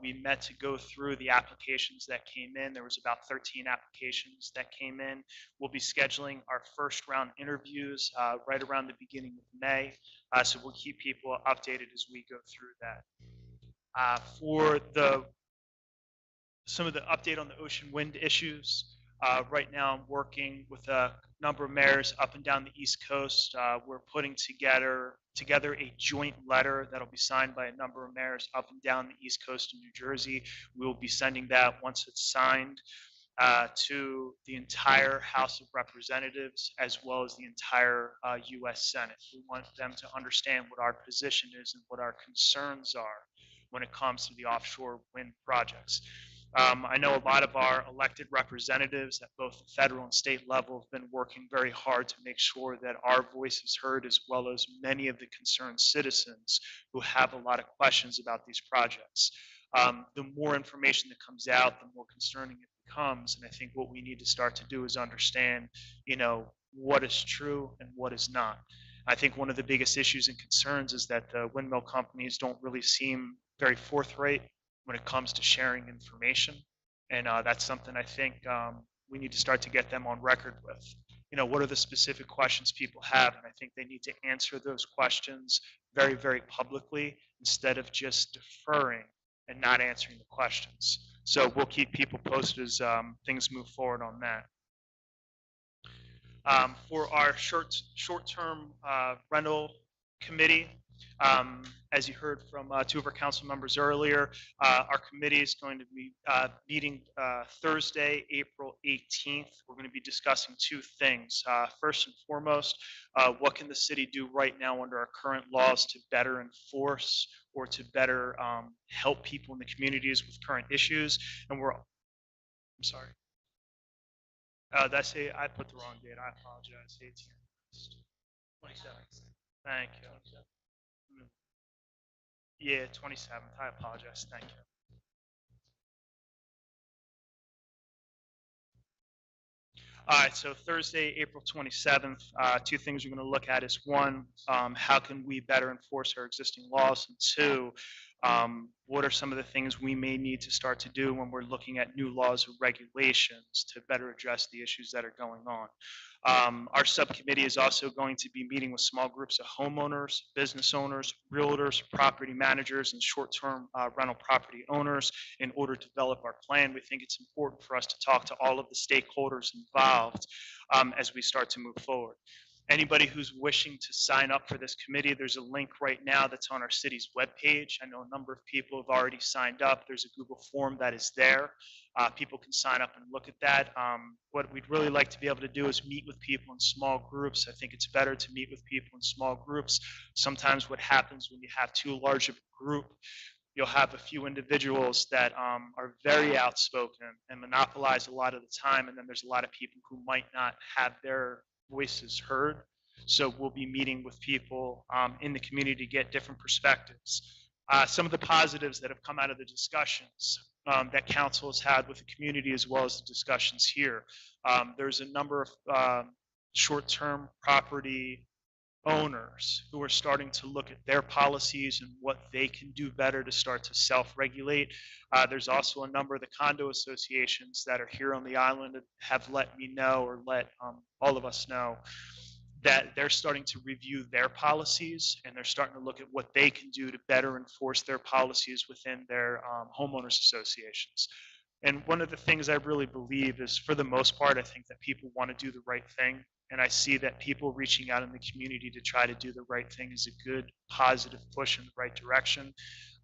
We met to go through the applications that came in. There was about 13 applications that came in. We'll be scheduling our first round interviews right around the beginning of May. So we'll keep people updated as we go through that. For some of the update on the ocean wind issues, right now, I'm working with a number of mayors up and down the East Coast. We're putting together a joint letter that'll be signed by a number of mayors up and down the East Coast of New Jersey. We will be sending that, once it's signed, to the entire House of Representatives as well as the entire U.S. Senate. We want them to understand what our position is and what our concerns are when it comes to the offshore wind projects. I know a lot of our elected representatives at both the federal and state level have been working very hard to make sure that our voice is heard, as well as many of the concerned citizens who have a lot of questions about these projects. The more information that comes out, the more concerning it becomes. And I think what we need to start to do is understand, what is true and what is not. I think one of the biggest issues and concerns is that the windmill companies don't really seem very forthright when it comes to sharing information. And that's something I think we need to start to get them on record with. What are the specific questions people have? And I think they need to answer those questions very, very publicly instead of just deferring and not answering the questions. So we'll keep people posted as things move forward on that. For our short-term rental committee, as you heard from two of our council members earlier, our committee is going to be meeting Thursday, April 18th. We're going to be discussing two things. First and foremost, what can the city do right now under our current laws to better enforce or to better help people in the communities with current issues? And I'm sorry. I put the wrong date. I apologize. 18th. 27th. Thank you. Yeah, 27th. I apologize. Thank you. All right, so Thursday, April 27th, two things we're going to look at is, one, how can we better enforce our existing laws, and two, What are some of the things we may need to start to do when we're looking at new laws or regulations to better address the issues that are going on? Our subcommittee is also going to be meeting with small groups of homeowners, business owners, realtors, property managers, and short-term rental property owners in order to develop our plan. We think it's important for us to talk to all of the stakeholders involved as we start to move forward. Anybody who's wishing to sign up for this committee, there's a link right now that's on our city's webpage. I know a number of people have already signed up. There's a Google form that is there. People can sign up and look at that. What we'd really like to be able to do is meet with people in small groups. I think it's better to meet with people in small groups. Sometimes what happens when you have too large of a group, you'll have a few individuals that are very outspoken and monopolize a lot of the time, and then there's a lot of people who might not have their voices heard. So we'll be meeting with people in the community to get different perspectives. Some of the positives that have come out of the discussions that council has had with the community as well as the discussions here. There's a number of short-term property owners who are starting to look at their policies and what they can do better to start to self-regulate. There's also a number of the condo associations that are here on the island that have let me know or let all of us know that they're starting to review their policies and they're starting to look at what they can do to better enforce their policies within their homeowners associations. And one of the things I really believe is, for the most part, I think that people want to do the right thing. And I see that people reaching out in the community to try to do the right thing is a good, positive push in the right direction.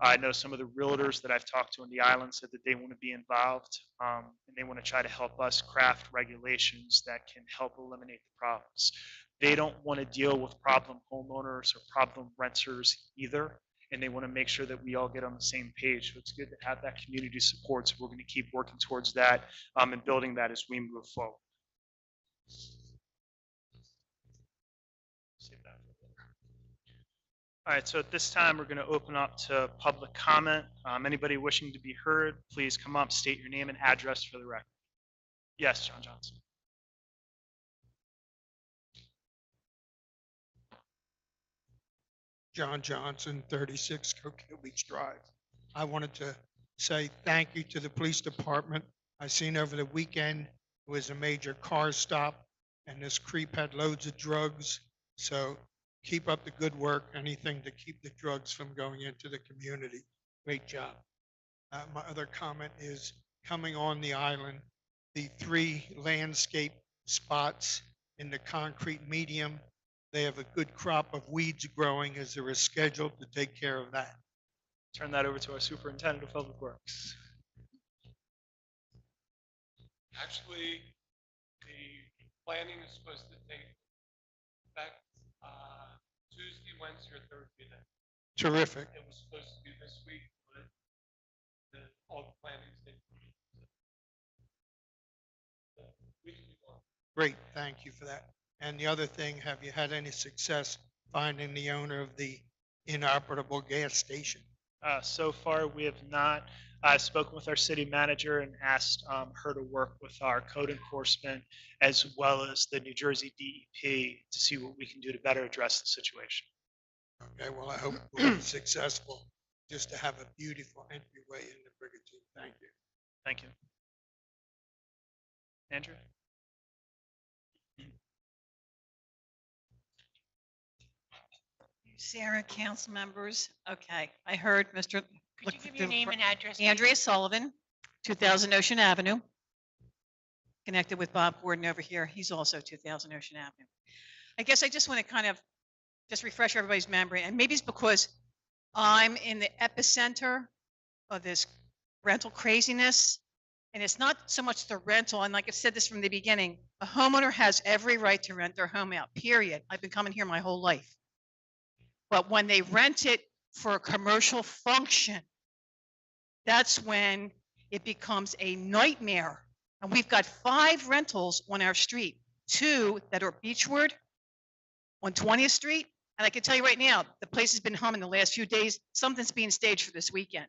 I know some of the realtors that I've talked to on the island said that they want to be involved and they want to try to help us craft regulations that can help eliminate the problems. They don't want to deal with problem homeowners or problem renters either, and they want to make sure that we all get on the same page. So it's good to have that community support. So we're going to keep working towards that and building that as we move forward. All right, so at this time, we're going to open up to public comment. Anybody wishing to be heard, please come up, state your name and address for the record. Yes, John Johnson. John Johnson, 36 Coquille Beach Drive. I wanted to say thank you to the police department. I seen over the weekend it was a major car stop, and this creep had loads of drugs. So keep up the good work, anything to keep the drugs from going into the community. Great job. My other comment is, coming on the island, the 3 landscape spots in the concrete medium, they have a good crop of weeds growing. As there is scheduled to take care of that. Turn that over to our superintendent of public works. Actually, the planning is supposed to take effect Tuesday, Wednesday, or Thursday night. Terrific. It was supposed to be this week, but all the planning's taken. We can move on. Great, thank you for that. And the other thing, have you had any success finding the owner of the inoperable gas station? So far, we have not spoken with our city manager and asked her to work with our code enforcement as well as the New Jersey DEP to see what we can do to better address the situation. Okay, well, I hope we'll be successful, just to have a beautiful entryway in the Brigantine. Thank you. Thank you. Andrew? Sarah, council members. Okay, I heard Mr. Could you give your name and address? Andrea Sullivan, 2000 Ocean Avenue. Connected with Bob Gordon over here. He's also 2000 Ocean Avenue. I guess I just want to kind of just refresh everybody's memory, and maybe it's because I'm in the epicenter of this rental craziness, and it's not so much the rental. And like I said this from the beginning, a homeowner has every right to rent their home out, period. I've been coming here my whole life. But when they rent it for a commercial function, that's when it becomes a nightmare. And we've got 5 rentals on our street, 2 that are beachward on 20th Street. And I can tell you right now, the place has been humming the last few days. Something's being staged for this weekend.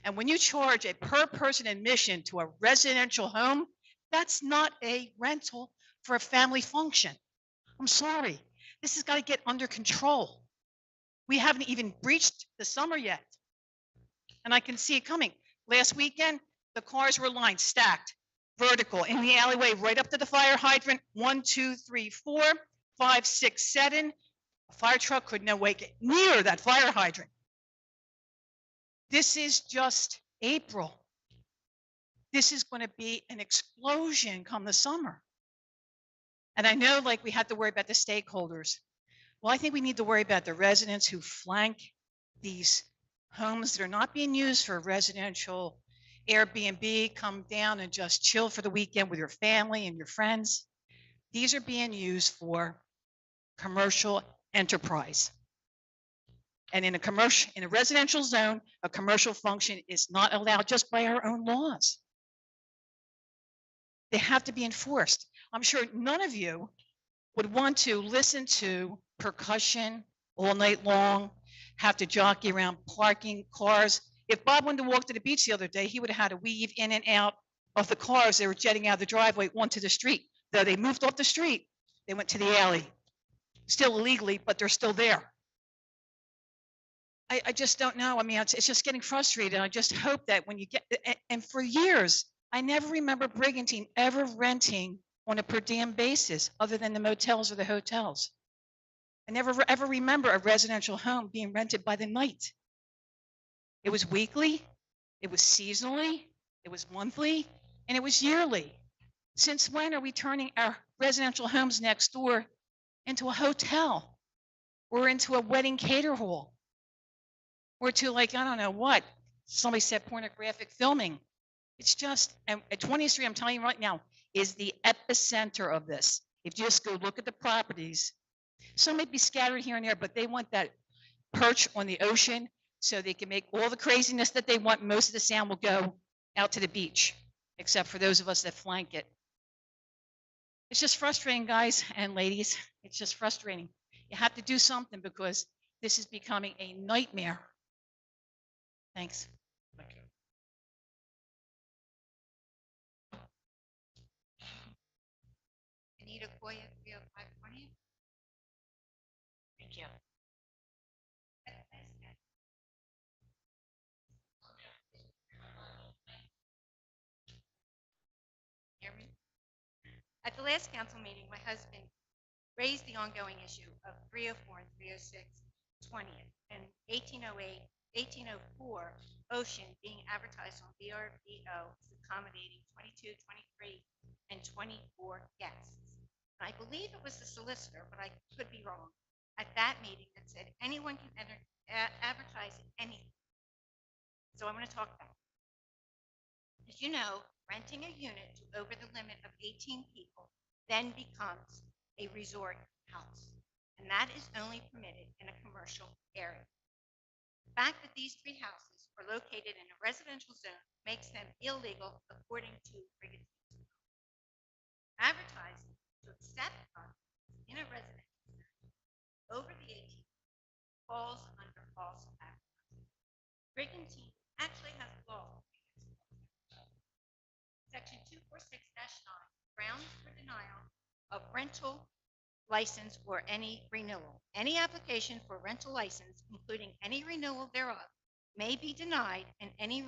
And when you charge a per person admission to a residential home, that's not a rental for a family function. I'm sorry. This has got to get under control. We haven't even breached the summer yet. and I can see it coming. Last weekend, the cars were lined, stacked, vertical in the alleyway, right up to the fire hydrant. 1, 2, 3, 4, 5, 6, 7. A fire truck could no way get near that fire hydrant. This is just April. This is going to be an explosion come the summer. And I know, like, we have to worry about the stakeholders. Well, I think we need to worry about the residents who flank these homes that are not being used for residential Airbnb, come down and just chill for the weekend with your family and your friends. These are being used for commercial enterprise. And in a residential zone, a commercial function is not allowed just by our own laws. They have to be enforced. I'm sure none of you would want to listen to percussion all night long, have to jockey around parking cars. If Bob wanted to walk to the beach the other day, he would have had to weave in and out of the cars. They were jetting out of the driveway onto the street. Though they moved off the street, they went to the alley. Still illegally, but they're still there. I just don't know. I mean, it's just getting frustrated. I just hope that when you get, and for years, I never remember Brigantine ever renting on a per diem basis other than the motels or the hotels. I never ever remember a residential home being rented by the night. It was weekly, it was seasonally, it was monthly, and it was yearly. Since when are we turning our residential homes next door into a hotel or into a wedding cater hall or to, like, I don't know what, somebody said pornographic filming. It's just, and at 20th Street, I'm telling you right now, is the epicenter of this. If you just go look at the properties, some may be scattered here and there, but they want that perch on the ocean so they can make all the craziness that they want. Most of the sound will go out to the beach, except for those of us that flank it. It's just frustrating, guys and ladies. It's just frustrating. You have to do something because this is becoming a nightmare. Thanks. Anita Koya, 305 20th. Thank you. Hear me? At the last council meeting, my husband raised the ongoing issue of 304 and 306 20th and 1808, 1804 Ocean being advertised on VRBO as accommodating 22, 23, and 24 guests. And I believe it was the solicitor, but I could be wrong, at that meeting that said anyone can advertise anything. So I'm going to talk about it. As you know, renting a unit to over the limit of 18 people then becomes a resort house, and that is only permitted in a commercial area. The fact that these three houses are located in a residential zone makes them illegal according to Brigantine. Advertising to accept properties in a residential zone over the 18 falls under false advertising. Brigantine actually has a law. Section 246-9, grounds for denial of rental license or any renewal. Any application for rental license, including any renewal thereof, may be denied, and any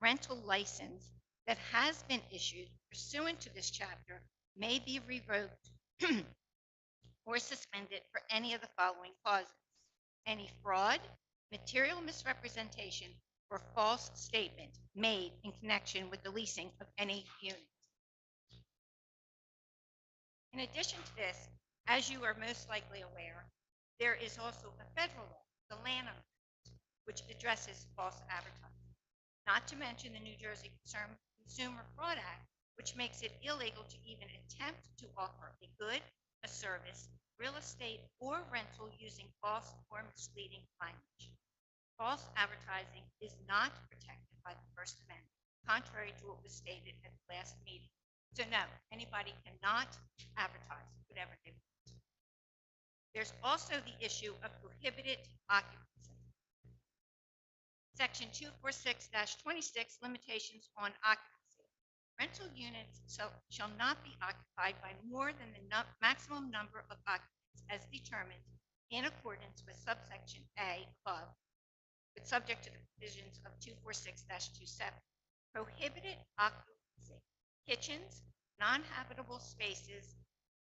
rental license that has been issued pursuant to this chapter may be revoked or suspended for any of the following causes: any fraud, material misrepresentation, or false statement made in connection with the leasing of any unit. In addition to this, as you are most likely aware, there is also a federal law, the Lanham Act, which addresses false advertising. Not to mention the New Jersey Consumer Fraud Act, which makes it illegal to even attempt to offer a good, a service, real estate, or rental using false or misleading language. False advertising is not protected by the First Amendment, contrary to what was stated at the last meeting. So no, anybody cannot advertise whatever they want. There's also the issue of prohibited occupancy. Section 246-26, limitations on occupancy. Rental units shall not be occupied by more than the maximum number of occupants as determined in accordance with subsection A above, but subject to the provisions of 246-27. Prohibited occupancy, kitchens, non-habitable spaces,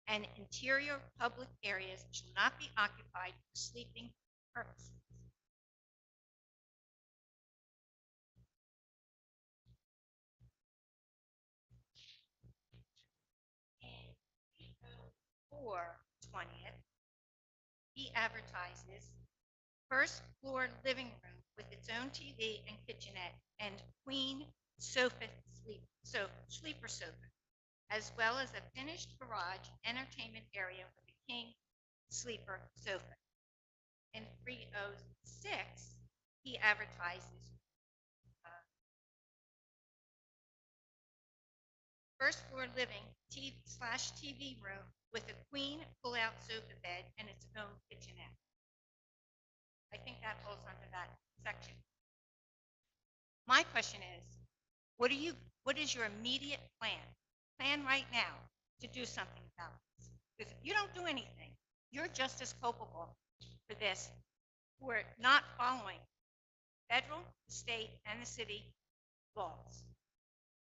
and interior public areas shall not be occupied for sleeping purposes. And 4/20, he advertises first floor living room with its own TV and kitchenette and queen sleeper sofa, as well as a finished garage entertainment area with a king sleeper sofa. In 306, he advertises first floor living TV room with a queen pull-out sofa bed and its own kitchenette. I think that falls under that section. My question is, what is your immediate plan? Plan right now to do something about this. Because if you don't do anything, you're just as culpable for this for not following federal, state, and the city laws.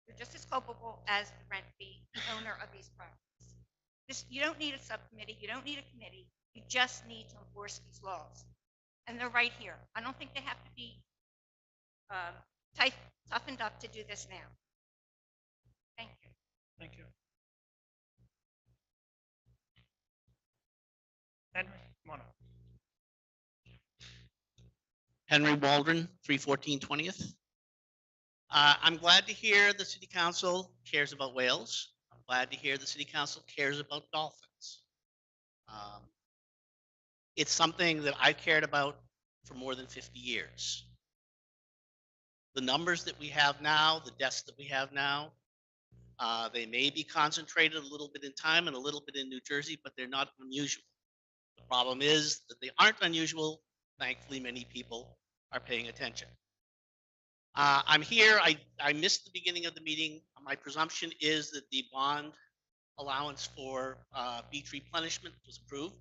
You're just as culpable as the rent fee owner of these properties. You don't need a subcommittee, you don't need a committee, you just need to enforce these laws. And they're right here. I don't think they have to be toughened up to do this now. Thank you. Thank you. Henry, come on up. Henry Waldron, 314 20th. I'm glad to hear the city council cares about whales. I'm glad to hear the city council cares about dolphins. It's something that I've cared about for more than 50 years. The numbers that we have now, the deaths that we have now, they may be concentrated a little bit in time and a little bit in New Jersey, but they're not unusual. The problem is that they aren't unusual. Thankfully, many people are paying attention. I'm here. I missed the beginning of the meeting. My presumption is that the bond allowance for beach replenishment was approved.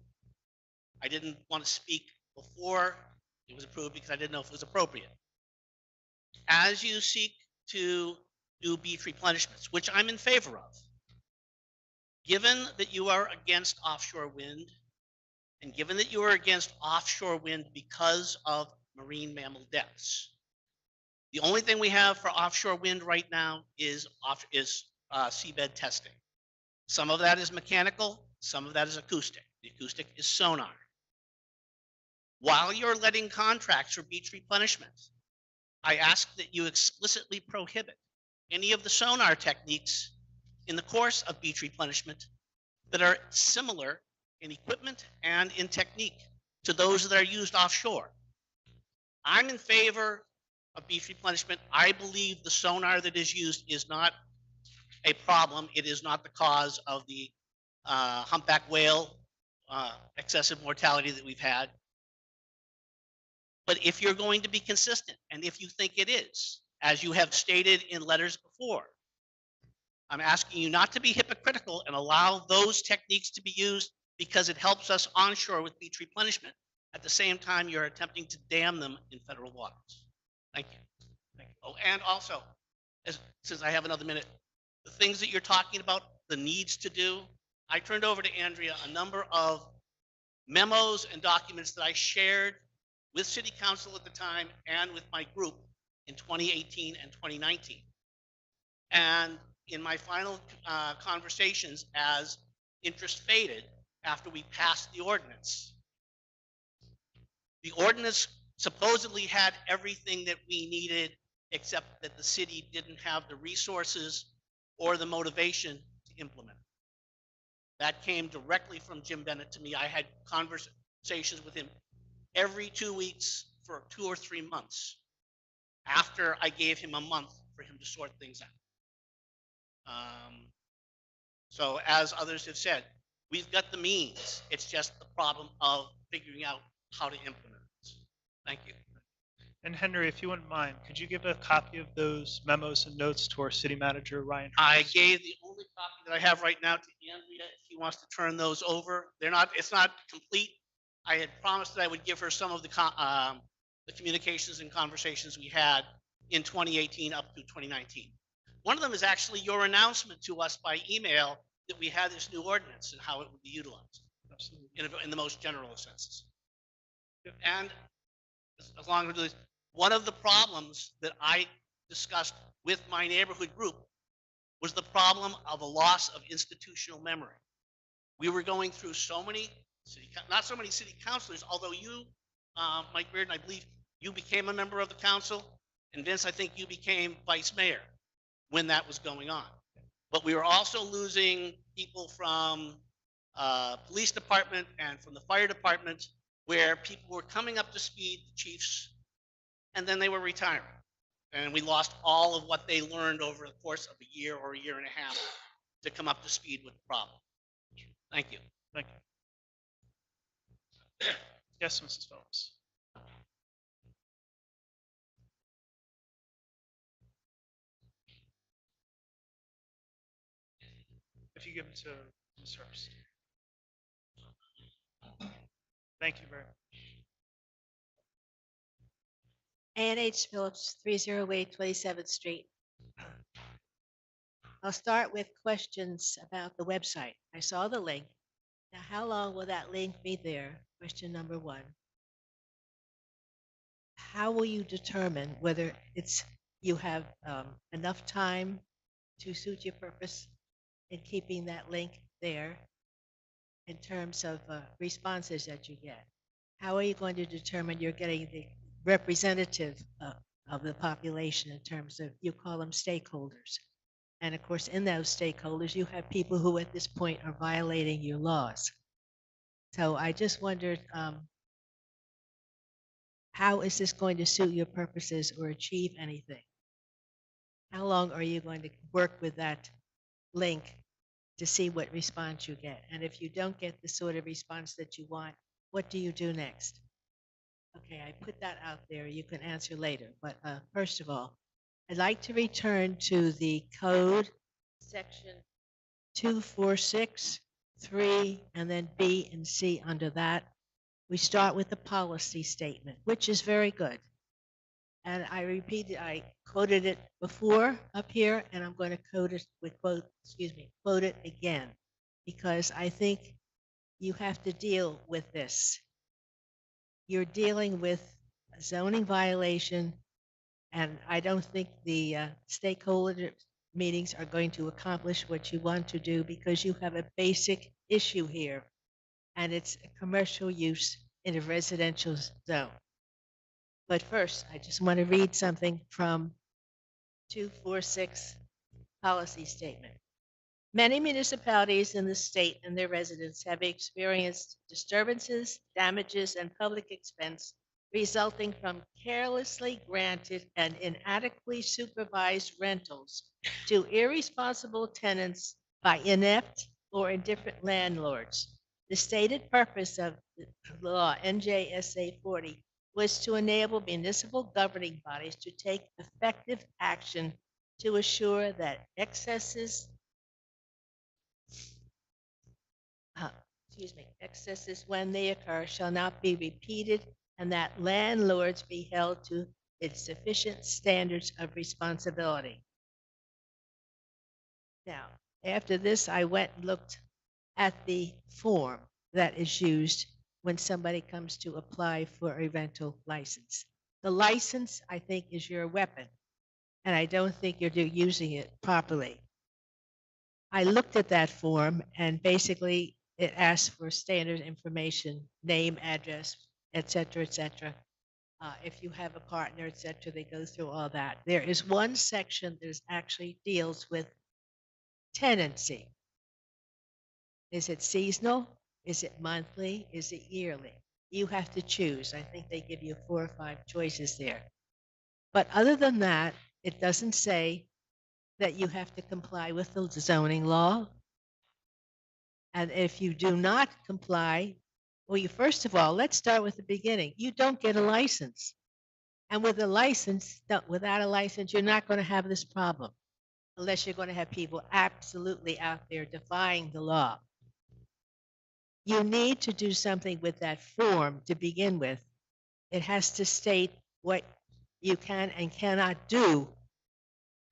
I didn't want to speak before it was approved because I didn't know if it was appropriate. As you seek to do beach replenishments, which I'm in favor of, given that you are against offshore wind, and given that you are against offshore wind because of marine mammal deaths, the only thing we have for offshore wind right now is seabed testing. Some of that is mechanical, some of that is acoustic. The acoustic is sonar. While you're letting contracts for beach replenishment, I ask that you explicitly prohibit any of the sonar techniques in the course of beach replenishment that are similar in equipment and in technique to those that are used offshore. I'm in favor of beach replenishment. I believe the sonar that is used is not a problem. It is not the cause of the humpback whale excessive mortality that we've had. But if you're going to be consistent, and if you think it is, as you have stated in letters before, I'm asking you not to be hypocritical and allow those techniques to be used because it helps us onshore with beach replenishment. At the same time, you're attempting to dam them in federal waters. Thank you. Thank you. Oh, and also, since I have another minute, the things that you're talking about, the needs to do, I turned over to Andrea a number of memos and documents that I shared with City Council at the time and with my group in 2018 and 2019. And in my final conversations, as interest faded after we passed the ordinance supposedly had everything that we needed, except that the city didn't have the resources or the motivation to implement it. That came directly from Jim Bennett to me. I had conversations with him every 2 weeks for 2 or 3 months after I gave him a month for him to sort things out. So as others have said, we've got the means. It's just the problem of figuring out how to implement it. Thank you. And Henry, if you wouldn't mind, could you give a copy of those memos and notes to our city manager, Ryan? I gave the only copy that I have right now to Andrea. If he wants to turn those over, it's not complete. I had promised that I would give her some of the the communications and conversations we had in 2018 up through 2019. One of them is actually your announcement to us by email that we had this new ordinance and how it would be utilized Absolutely. in the most general of senses. And as long as one of the problems that I discussed with my neighborhood group was the problem of a loss of institutional memory. We were going through so many not so many city councilors, although you, Mike Reardon, I believe you became a member of the council, and Vince, I think you became vice mayor when that was going on. But we were also losing people from police department and from the fire department, where people were coming up to speed, the chiefs, and then they were retiring. And we lost all of what they learned over the course of a year or a year and a half to come up to speed with the problem. Thank you. Thank you. Yes, Mrs. Phillips. If you give it to Ms. Hurst. Thank you very much. Ann H. Phillips, 308 27th Street. I'll start with questions about the website. I saw the link. Now, how long will that link be there? Question number one. How will you determine whether you have enough time to suit your purpose in keeping that link there in terms of responses that you get? How are you going to determine you're getting the representative of the population in terms of, you call them stakeholders? And of course, in those stakeholders, you have people who at this point are violating your laws. So I just wondered, how is this going to suit your purposes or achieve anything? How long are you going to work with that link to see what response you get? And if you don't get the sort of response that you want, what do you do next? Okay, I put that out there. You can answer later. But first of all, I'd like to return to the code section 246, 3, and then B and C under that. We start with the policy statement, which is very good. And I quoted it before up here, and I'm going to quote it again, because I think you have to deal with this. You're dealing with a zoning violation, and I don't think the stakeholder meetings are going to accomplish what you want to do, because you have a basic issue here, and it's a commercial use in a residential zone. But first, I just want to read something from 246 policy statement. Many municipalities in the state and their residents have experienced disturbances, damages, and public expense resulting from carelessly granted and inadequately supervised rentals to irresponsible tenants by inept or indifferent landlords. The stated purpose of the law, NJSA 40, was to enable municipal governing bodies to take effective action to assure that excesses when they occur shall not be repeated, and that landlords be held to its sufficient standards of responsibility. Now, after this, I went and looked at the form that is used when somebody comes to apply for a rental license. The license, I think, is your weapon, and I don't think you're using it properly. I looked at that form, and basically it asks for standard information, name, address, et cetera, et cetera. If you have a partner, et cetera, they go through all that. There is one section that actually deals with tenancy. Is it seasonal? Is it monthly? Is it yearly? You have to choose. I think they give you 4 or 5 choices there. But other than that, it doesn't say that you have to comply with the zoning law. And if you do not comply, well, first of all, let's start with the beginning. You don't get a license. And with a license, without a license, you're not going to have this problem, unless you're going to have people absolutely out there defying the law. You need to do something with that form to begin with, It has to state what you can and cannot do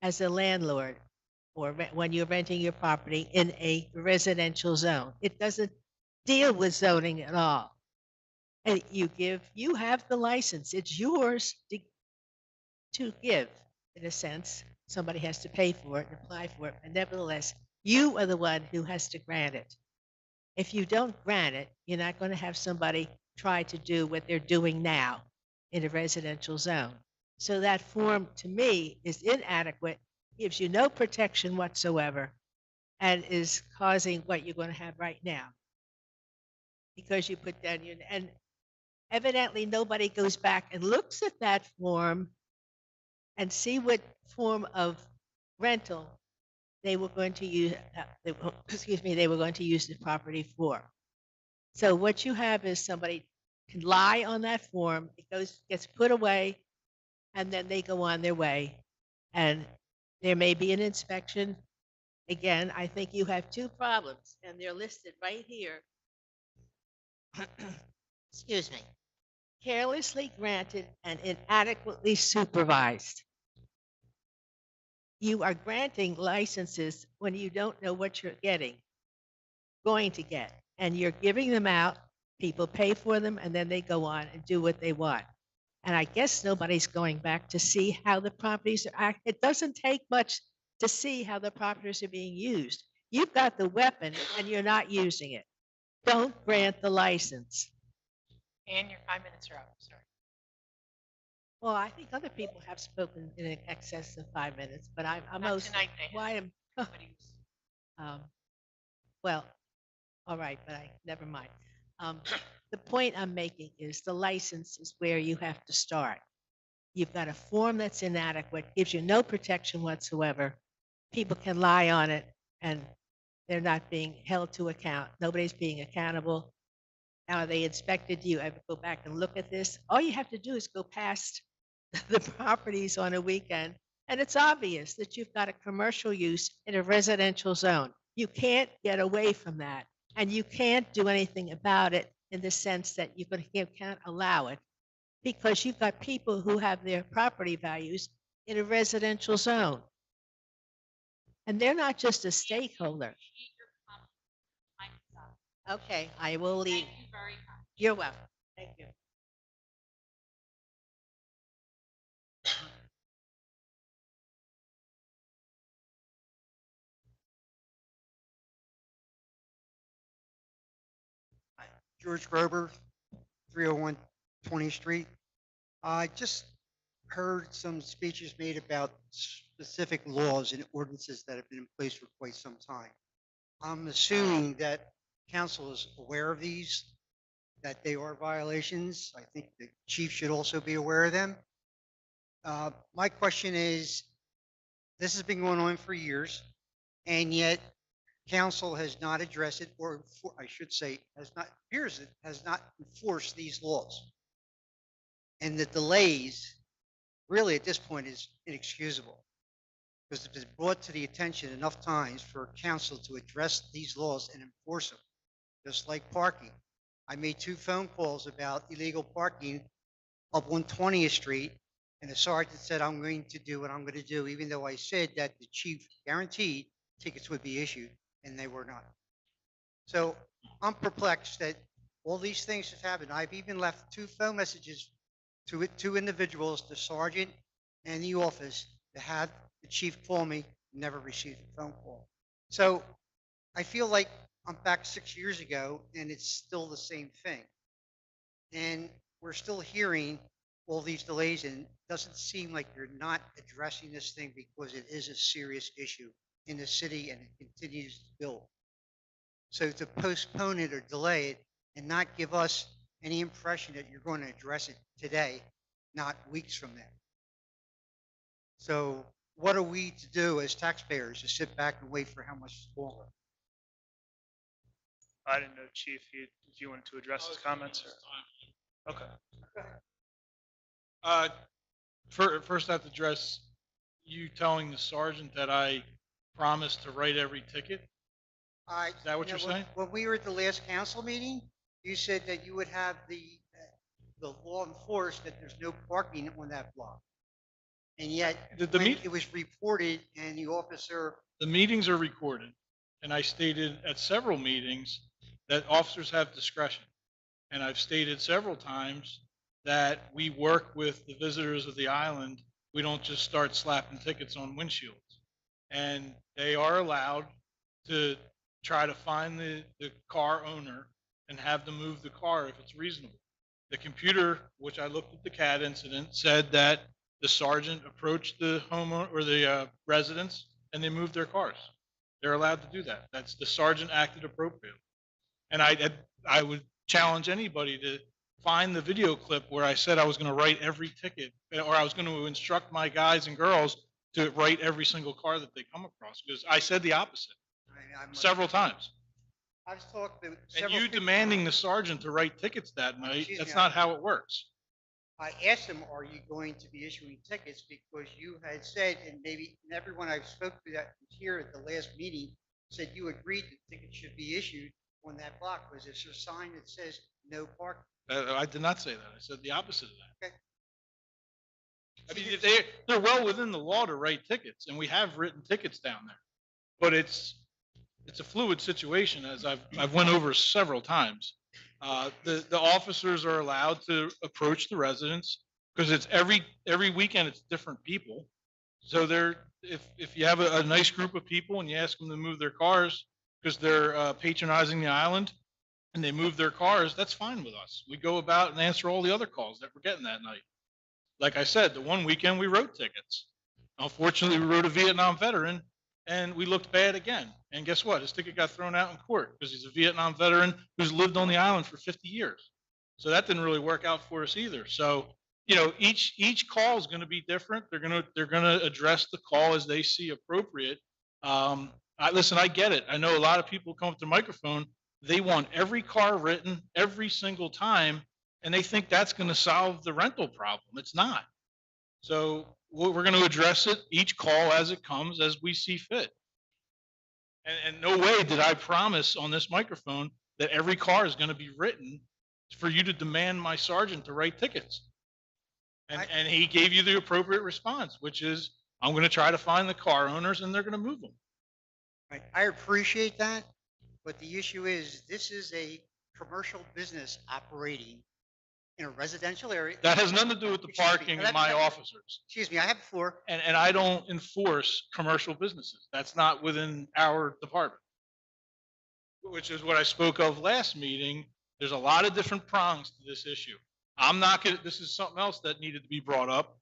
as a landlord or when you're renting your property in a residential zone. It doesn't deal with zoning at all. And you have the license. It's yours to give, in a sense. Somebody has to pay for it and apply for it, but nevertheless, you are the one who has to grant it. If you don't grant it, you're not going to have somebody try to do what they're doing now in a residential zone. So that form, to me, is inadequate, gives you no protection whatsoever, and is causing what you're going to have right now. Because you put down your, and evidently nobody goes back and looks at that form and see what form of rental they were going to use, they were going to use the property for. So what you have is somebody can lie on that form, it gets put away, and then they go on their way. And there may be an inspection. Again, I think you have two problems, and they're listed right here. Excuse me. Carelessly granted and inadequately supervised. You are granting licenses when you don't know what you're going to get, and you're giving them out. People pay for them, and then they go on and do what they want. And I guess nobody's going back to see how the properties are. It doesn't take much to see how the properties are being used. You've got the weapon, and you're not using it. Don't grant the license. And your 5 minutes are up, sorry. Well, I think other people have spoken in excess of 5 minutes, but I'm Not most, tonight, they why have. am, Nobody was- well, all right, but never mind. The point I'm making is the license is where you have to start. You've got a form that's inadequate, gives you no protection whatsoever. People can lie on it, and they're not being held to account. Nobody's being accountable. Now, they inspected you. I go back and look at this. All you have to do is go past the properties on a weekend, and it's obvious that you've got a commercial use in a residential zone. You can't get away from that, and you can't do anything about it in the sense that you can't allow it because you've got people who have their property values in a residential zone. And they're not just a stakeholder. Okay, I will leave. Thank you very much. You're welcome. Thank you. George Grober, 301 20th Street. I just heard some speeches made about specific laws and ordinances that have been in place for quite some time. I'm assuming that council is aware of these, that they are violations. I think the chief should also be aware of them. My question is, this has been going on for years, and yet council has not addressed it, or I should say, has not enforced these laws. And the delays, really at this point, is inexcusable. Because it's been brought to the attention enough times for council to address these laws and enforce them, just like parking. I made 2 phone calls about illegal parking up on 20th Street, and the sergeant said, I'm going to do what I'm going to do, even though I said that the chief guaranteed tickets would be issued, and they were not. So I'm perplexed that all these things have happened. I've even left 2 phone messages to 2 individuals, the sergeant and the office, to have the chief call me, never received a phone call. So I feel like I'm back 6 years ago, and it's still the same thing. And we're still hearing all these delays, and it doesn't seem like you're not addressing this thing because it is a serious issue in the city and it continues to build. So to postpone it or delay it and not give us any impression that you're going to address it today, not weeks from now. So what are we to do as taxpayers, to sit back and wait for how much longer? I didn't know, chief, if you wanted to address his comments or? Okay. First I have to address you telling the sergeant that I promised to write every ticket. Is that what you're saying? When we were at the last council meeting, you said that you would have the the law enforced that there's no parking on that block. And yet, The when meet- it was reported and the officer, The meetings are recorded, and I stated at several meetings that officers have discretion. And I've stated several times that we work with the visitors of the island. We don't just start slapping tickets on windshields. And they are allowed to try to find the car owner and have them move the car if it's reasonable. The computer, which I looked at the CAD incident, said that the sergeant approached the homeowner or the residents and they moved their cars. They're allowed to do that. That's the sergeant acted appropriately. And I would challenge anybody to find the video clip where I said I was going to write every ticket, or I was going to instruct my guys and girls to write every single car that they come across, because I said the opposite several times. I've talked to And several you people. demanding the sergeant to write tickets that night, Excuse that's me, not how it works. I asked him, are you going to be issuing tickets? Because you had said, and maybe and everyone I've spoke to that was here at the last meeting said you agreed that tickets should be issued on that block. Was there a sign that says no parking? I did not say that. I said the opposite of that. Okay. I mean, they're well within the law to write tickets, and we have written tickets down there. But it's a fluid situation, as I've went over several times. The officers are allowed to approach the residents because it's every weekend it's different people. So if you have a nice group of people and you ask them to move their cars because they're patronizing the island and they move their cars, that's fine with us. We go about and answer all the other calls that we're getting that night. Like I said, the one weekend we wrote tickets. Unfortunately, we wrote a Vietnam veteran and we looked bad again. And guess what? His ticket got thrown out in court because he's a Vietnam veteran who's lived on the island for 50 years. So that didn't really work out for us either. So, each call is going to be different. They're going to address the call as they see appropriate. Listen, I get it. I know a lot of people come up to the microphone. They want every car written every single time, and they think that's going to solve the rental problem. It's not. So we're going to address it each call as it comes, as we see fit. And no way did I promise on this microphone that every car is going to be written for you to demand my sergeant to write tickets. And he gave you the appropriate response, which is, I'm going to try to find the car owners and they're going to move them. Right, I appreciate that, but the issue is, this is a commercial business operating in a residential area. That has nothing to do with the Excuse me, parking that- and my that- officers. Excuse me, I have the floor. And I don't enforce commercial businesses. That's not within our department. Which is what I spoke of last meeting. There's a lot of different prongs to this issue. This is something else that needed to be brought up.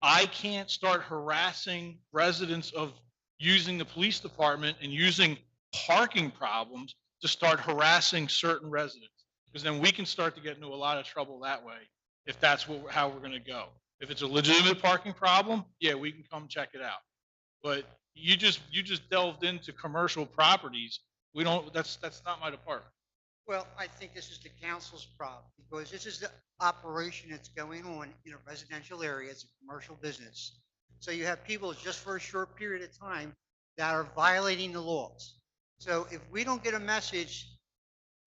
I can't start harassing residents of using the police department and using parking problems to start harassing certain residents. Because then we can start to get into a lot of trouble that way, if that's how we're going to go. If it's a legitimate parking problem, yeah, we can come check it out. But you just delved into commercial properties. That's not my department. Well, I think this is the council's problem, because this is the operation that's going on in a residential area. It's a commercial business. So you have people just for a short period of time that are violating the laws. So if we don't get a message,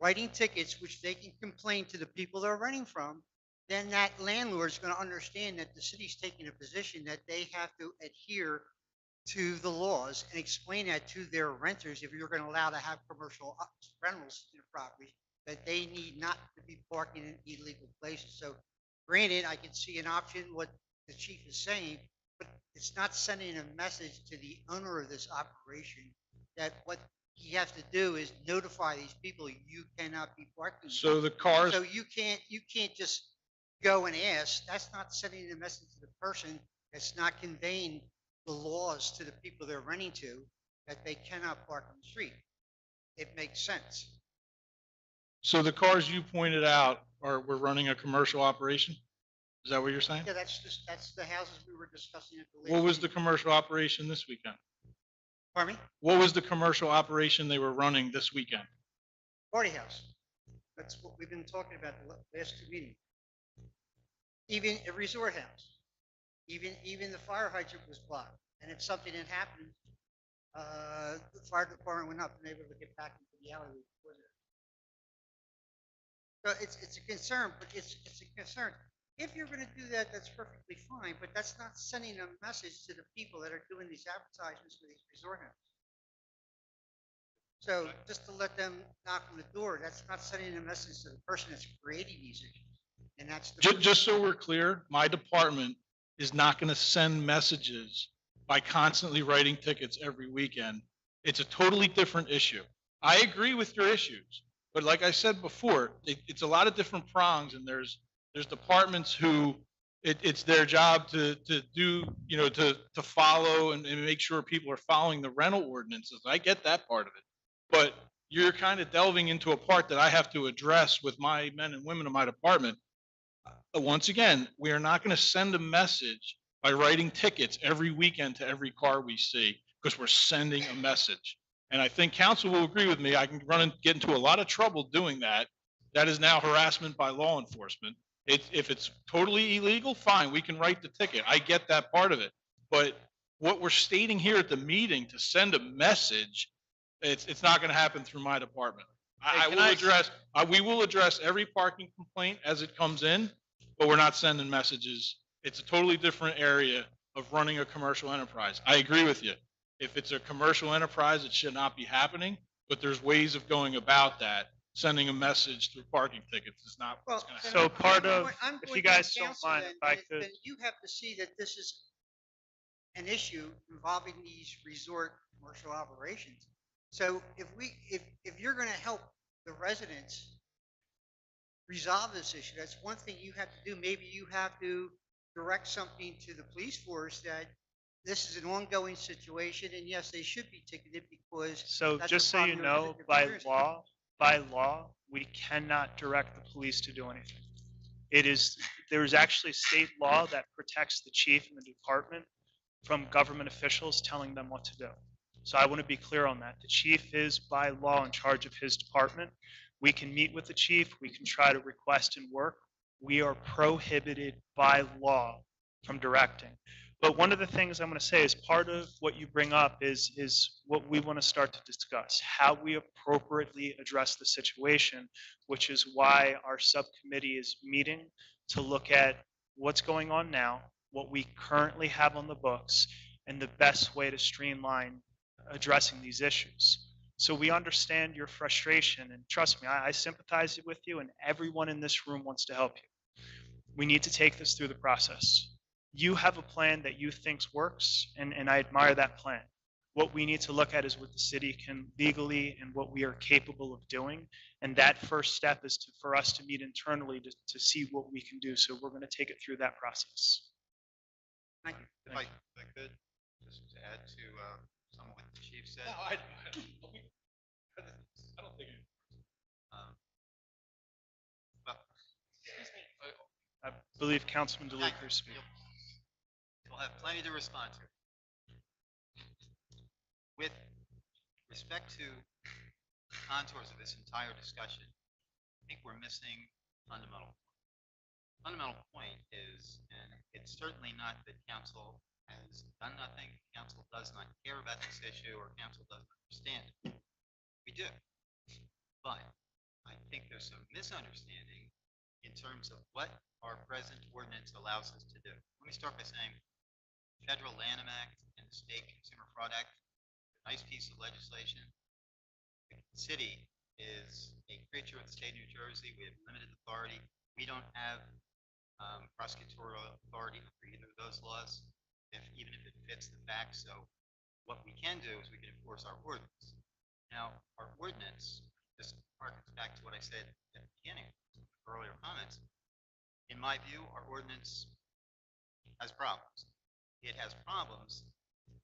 writing tickets, which they can complain to the people they're renting from, then that landlord is going to understand that the city's taking a position that they have to adhere to the laws and explain that to their renters, if you're going to allow to have commercial rentals in a property, that they need not to be parking in illegal places. So granted, I can see an option, what the chief is saying, but it's not sending a message to the owner of this operation that what he has to do is notify these people, you cannot be parking. So the cars. So you can't just go and ask. That's not sending a message to the person. It's not conveying the laws to the people they're renting to, that they cannot park on the street. It makes sense. So the cars you pointed out we're running a commercial operation? Is that what you're saying? Yeah, that's the houses we were discussing at the last. What was the meeting. commercial operation this weekend? Pardon me? What was the commercial operation they were running this weekend? Party house. That's what we've been talking about the last two meetings. Even a resort house. Even the fire hydrant was blocked. And if something had happened, the fire department would not have been able to get back into the alley. So it's a concern, but it's a concern. If you're gonna do that, that's perfectly fine, but that's not sending a message to the people that are doing these advertisements for these resort homes. So just to let them knock on the door, that's not sending a message to the person that's creating these issues. And that's the. Just so we're clear, my department is not going to send messages by constantly writing tickets every weekend. It's a totally different issue. I agree with your issues, but like I said before, it's a lot of different prongs, and there's departments who it's their job to do, to follow and make sure people are following the rental ordinances. I get that part of it, but you're kind of delving into a part that I have to address with my men and women in my department. Once again, we are not going to send a message by writing tickets every weekend to every car we see, because we're sending a message. And I think council will agree with me. I can run and get into a lot of trouble doing that. That is now harassment by law enforcement. If it's totally illegal, fine, we can write the ticket. I get that part of it. But what we're stating here at the meeting to send a message, it's not going to happen through my department. We will address every parking complaint as it comes in, but we're not sending messages. It's a totally different area of running a commercial enterprise. I agree with you. If it's a commercial enterprise, it should not be happening, but there's ways of going about that. Sending a message through parking tickets is not what's going to happen. So part of, I'm if going you to guys don't counsel mind, then, if I then- could, then you have to see that this is an issue involving these resort commercial operations. So if you're gonna help the residents resolve this issue, that's one thing you have to do. Maybe you have to direct something to the police force that this is an ongoing situation, and yes, they should be ticketed because. so that's just a so you problem know, they're by experiencing. law, we cannot direct the police to do anything. There is actually state law that protects the chief and the department from government officials telling them what to do. So I want to be clear on that. The chief is by law in charge of his department. We can meet with the chief, we can try to request and work. We are prohibited by law from directing. But one of the things I'm going to say is part of what you bring up is what we want to start to discuss, how we appropriately address the situation, which is why our subcommittee is meeting to look at what's going on now, what we currently have on the books, and the best way to streamline addressing these issues. So we understand your frustration, and trust me, I sympathize with you, and everyone in this room wants to help you. We need to take this through the process. You have a plan that you think works, and I admire that plan. What we need to look at is what the city can legally and what we are capable of doing. And that first step is for us to meet internally to see what we can do. So we're going to take it through that process. Thank you. If I could, just to add to some of what the chief said. I don't think. um, well, I believe Councilman DeLuca is speaking. You'll have plenty to respond to. With respect to the contours of this entire discussion, I think we're missing fundamental. Fundamental point is, and it's certainly not that council has done nothing, council does not care about this issue, or council doesn't understand it. We do. But I think there's some misunderstanding in terms of what our present ordinance allows us to do. Let me start by saying Federal Lanham Act and the State Consumer Fraud Act, a nice piece of legislation. The city is a creature of the state of New Jersey. We have limited authority. We don't have prosecutorial authority for either of those laws, even if it fits the facts. So what we can do is we can enforce our ordinance. Now, our ordinance, this harkens back to what I said at the beginning, earlier comments. In my view, our ordinance has problems. It has problems,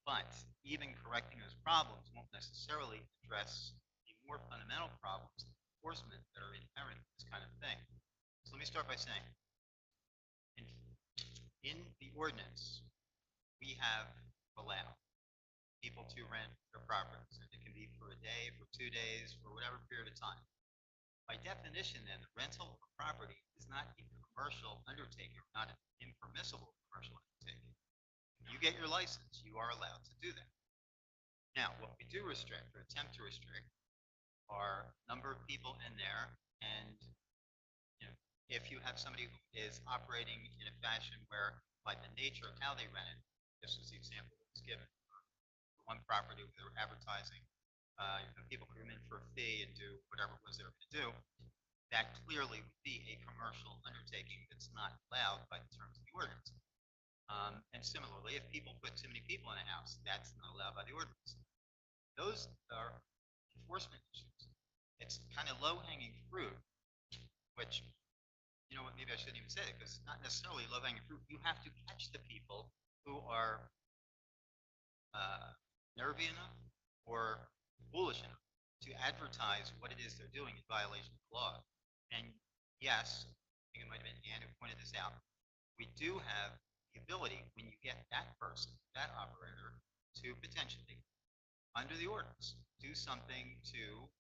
but even correcting those problems won't necessarily address the more fundamental problems of enforcement that are inherent in this kind of thing. So let me start by saying, in the ordinance, we have allowed people to rent their properties. And it can be for a day, for 2 days, for whatever period of time. By definition, then, the rental of a property is not a commercial undertaking, not an impermissible commercial undertaking. If you get your license, you are allowed to do that. Now, what we do restrict or attempt to restrict are number of people in there and if you have somebody who is operating in a fashion where, by the nature of how they rent it, this was the example that was given, one property where they were advertising, people could come in for a fee and do whatever it was they were going to do, that clearly would be a commercial undertaking that's not allowed by the terms of the ordinance. And similarly, if people put too many people in a house, that's not allowed by the ordinance. Those are enforcement issues. It's kind of low-hanging fruit, which, you know what, maybe I shouldn't even say it because it's not necessarily low-hanging fruit. You have to catch the people who are nervy enough or foolish enough to advertise what it is they're doing in violation of the law. And yes, I think it might have been Ann who pointed this out, we do have the ability, when you get that person, that operator, to potentially, under the ordinance, do something to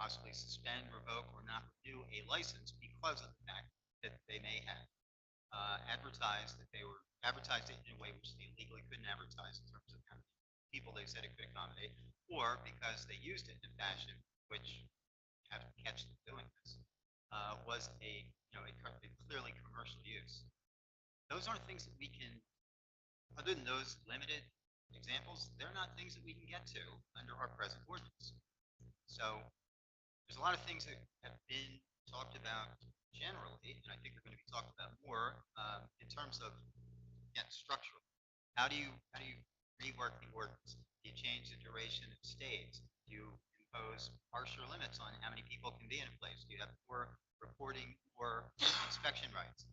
possibly suspend, revoke, or not renew a license because of the fact that they may have advertised it in a way which they legally couldn't advertise in terms of how many people they said it could accommodate, or because they used it in a fashion which you have to catch them doing this, was a clearly commercial use. Those aren't things that we can, other than those limited examples, they're not things that we can get to under our present ordinance. So there's a lot of things that have been talked about generally, and I think they're going to be talked about more in terms of, again, structural. How do you rework the ordinance? Do you change the duration of stays? Do you impose harsher limits on how many people can be in a place? Do you have more reporting or inspection rights?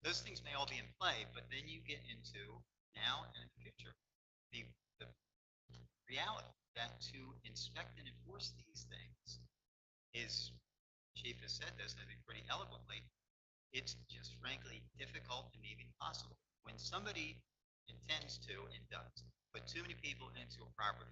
Those things may all be in play, but then you get into now and in the future the reality that to inspect and enforce these things is, Chief has said this, I think pretty eloquently, it's just frankly difficult and maybe impossible. When somebody intends to and does put too many people into a property,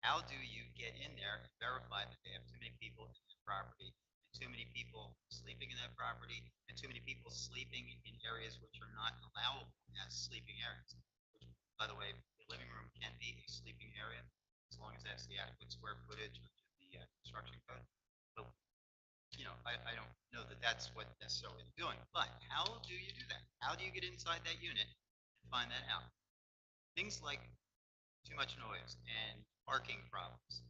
how do you get in there and verify that they have too many people in that property, and too many people sleeping in that property, and too many people sleeping in areas which are not allowable as sleeping areas? Which, by the way, the living room can be a sleeping area as long as that's the adequate square footage of the construction code. But I don't know that that's what necessarily they're doing. But how do you do that? How do you get inside that unit and find that out? Things like too much noise and parking problems.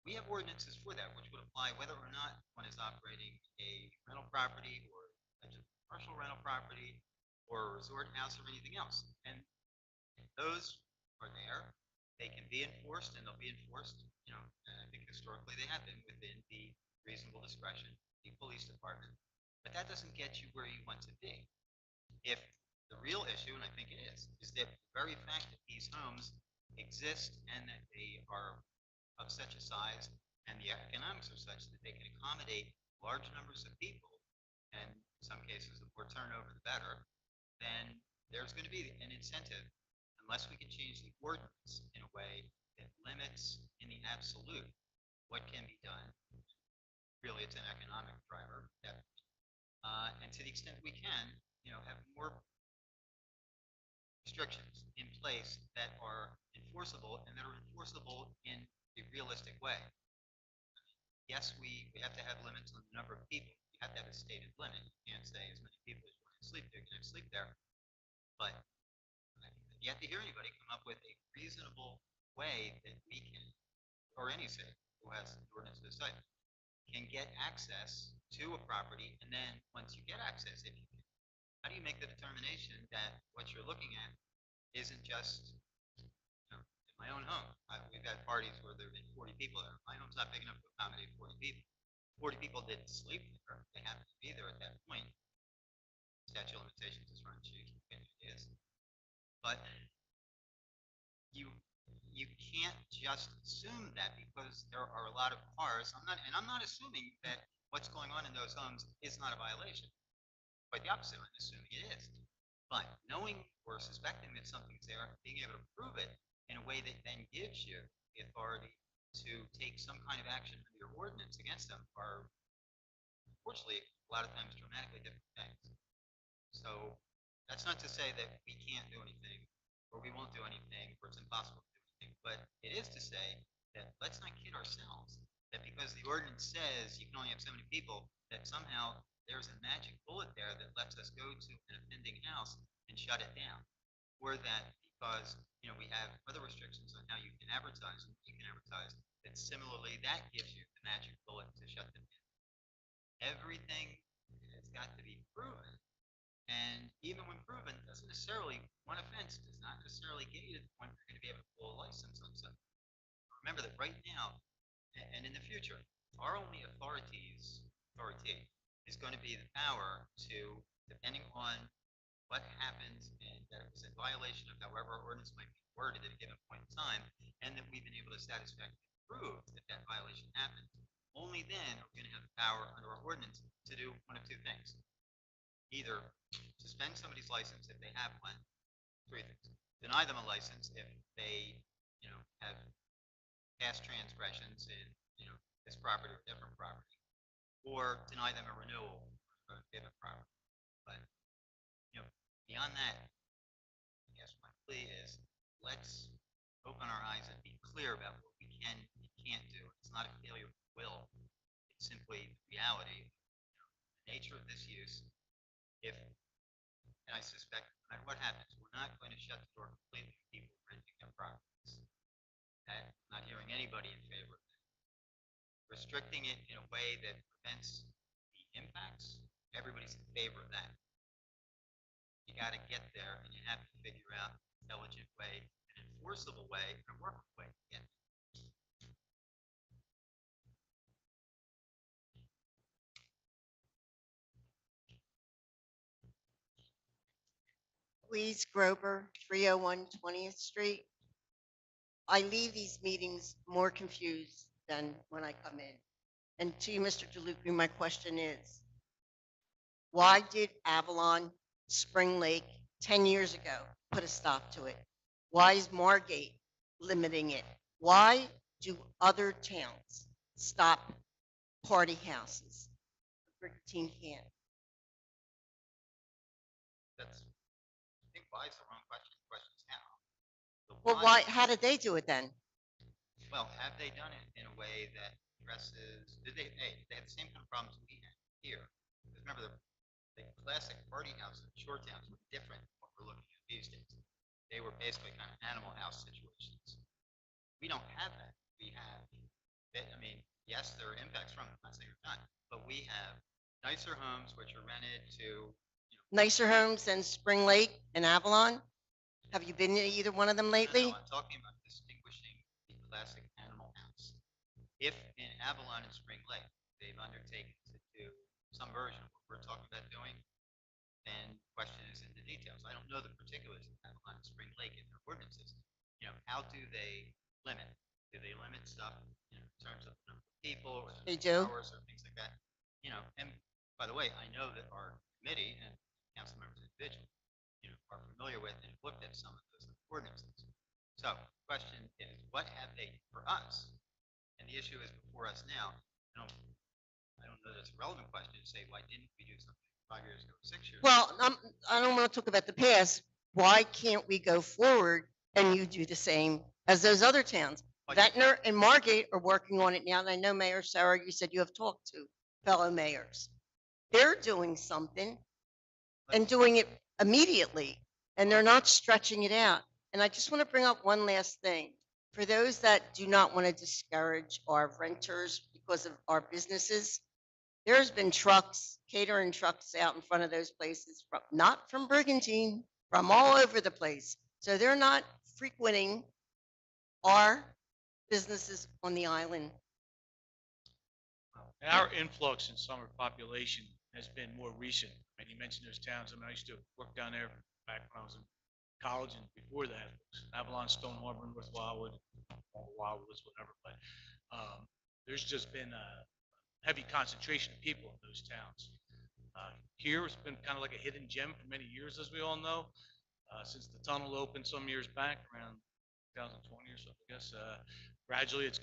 We have ordinances for that, which would apply whether or not one is operating a rental property or a commercial rental property or a resort house or anything else. And those are there. They can be enforced, and they'll be enforced. I think historically they have been within the reasonable discretion of the police department. But that doesn't get you where you want to be. If the real issue, and I think it is that the very fact that these homes exist and that they are of such a size and the economics are such that they can accommodate large numbers of people, and in some cases the more turnover the better, then there's going to be an incentive, unless we can change the ordinance in a way that limits in the absolute what can be done. Really, it's an economic driver, definitely. And to the extent we can, have more restrictions in place that are enforceable and that are enforceable in a realistic way. Yes, we have to have limits on the number of people. You have to have a stated limit. You can't say as many people as you want to sleep there, you can have sleep there. But you have to hear anybody come up with a reasonable way that we can, or any city who has an ordinance of this type, can get access to a property. And then once you get access, if you can, how do you make the determination that what you're looking at isn't just in my own home? We've had parties where there have been 40 people there. My home's not big enough to accommodate 40 people. 40 people didn't sleep there. They happened to be there at that point. Statute of limitations is run, chief. It is. But you can't just assume that because there are a lot of cars. I'm not assuming that what's going on in those homes is not a violation. Quite the opposite, I'm assuming it is. But knowing or suspecting that something's there, being able to prove it in a way that then gives you the authority to take some kind of action under your ordinance against them are, unfortunately, a lot of times dramatically different things. So that's not to say that we can't do anything or we won't do anything or it's impossible to do anything, but it is to say that let's not kid ourselves that because the ordinance says you can only have so many people, that somehow there's a magic to an offending house and shut it down. Or that because, we have other restrictions on how you can advertise and what you can advertise, that similarly that gives you the magic bullet to shut them down. Everything has got to be proven. And even when proven, doesn't necessarily, one offense does not necessarily get you to the point where you're going to be able to pull a license on something. Remember that right now, and in the future, our only authority is going to be the power to, depending on what happens and that it was in violation of however our ordinance might be worded at a given point in time, and that we've been able to satisfactorily prove that that violation happened, only then are we going to have the power under our ordinance to do one of two things. Either suspend somebody's license if they have one, three things. Deny them a license if they, have past transgressions in, this property or different property, or deny them a renewal of a given property. But, beyond that, I guess my plea is let's open our eyes and be clear about what we can and can't do. It's not a failure of will. It's simply the reality, the nature of this use. If, and I suspect no matter what happens, we're not going to shut the door completely to people renting their properties. I'm not hearing anybody in favor of that. Restricting it in a way that prevents the impacts, everybody's in favor of that. You got to get there, and you have to figure out an intelligent way, an enforceable way, and a workable way to get there. Louise Grober, 301 20th Street. I leave these meetings more confused than when I come in. And to you, Mr. DeLuca, my question is, why did Avalon, Spring Lake, 10 years ago, put a stop to it? Why is Margate limiting it? Why do other towns stop party houses? Brigantine can't. That's, I think why is the wrong question. The question is how. Well, why? How did they do it then? Well, have they done it in a way that addresses, they had the same kind of problems we have here. Because remember, the classic party houses in shore towns were different from what we're looking at these days. They were basically kind of animal house situations. We don't have that. We have, yes, there are impacts from it, I'm not saying they're not, but we have nicer homes which are rented to, Nicer homes than Spring Lake and Avalon? Have you been to either one of them lately? No, I'm talking about distinguishing the classic animal house. If in Avalon and Spring Lake, they've undertaken to do some version of what we're talking about doing, then the question is in the details. I don't know the particulars of Avalon and Spring Lake in their ordinances. How do they limit? Do they limit stuff, in terms of the number of people or the They number of do. hours or things like that? And by the way, I know that our committee and council members individually, are familiar with and have looked at some of those ordinances. So the question is, what have they for us? And the issue is before us now. I don't know that it's a relevant question to say, why didn't we do something 5 years ago, 6 years ago? Well, I don't want to talk about the past. Why can't we go forward and you do the same as those other towns? Ventnor and Margate are working on it now, and I know Mayor Sarah, you said you have talked to fellow mayors. They're doing something and doing it immediately, and they're not stretching it out. And I just want to bring up one last thing. For those that do not want to discourage our renters because of our businesses, there's been trucks, catering trucks out in front of those places, not from Brigantine, from all over the place. So they're not frequenting our businesses on the island. Our influx in summer population has been more recent. And you mentioned those towns. I used to work down there back when I was in college and before that. Avalon, Stone Harbor, North Wildwood, Wildwoods, whatever. But there's just been a heavy concentration of people in those towns. Here, it's been kind of like a hidden gem for many years, as we all know. Since the tunnel opened some years back, around 2020 or so, I guess, gradually we've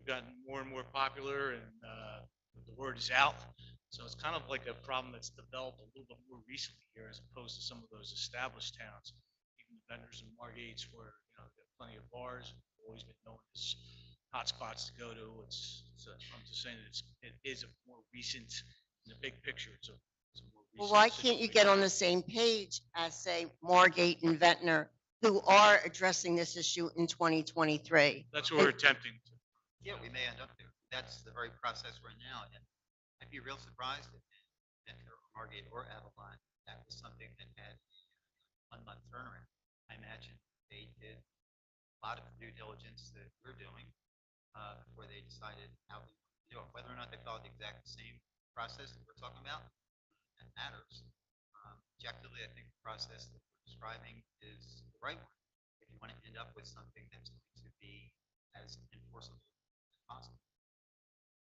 gotten more and more popular, and the word is out. So it's kind of like a problem that's developed a little bit more recently here, as opposed to some of those established towns. Even the Vendors and Margates, where there are plenty of bars, always been known as hot spots to go to. I'm just saying that it is a more recent, in the big picture, it's a more Well, why recent can't you get on situation. the same page as, say, Margate and Ventnor, who are addressing this issue in 2023? That's what we're attempting to. Yeah, we may end up there. That's the very process right now. And I'd be real surprised if in Margate or Avalon, that was something that had a 1 month turnaround. I imagine they did a lot of due diligence that we're doing before they decided how they wanted to do it. Whether or not they followed the exact same process that we're talking about, that matters. Objectively, I think the process that we're describing is the right one. If you want to end up with something that's going to be as enforceable as possible.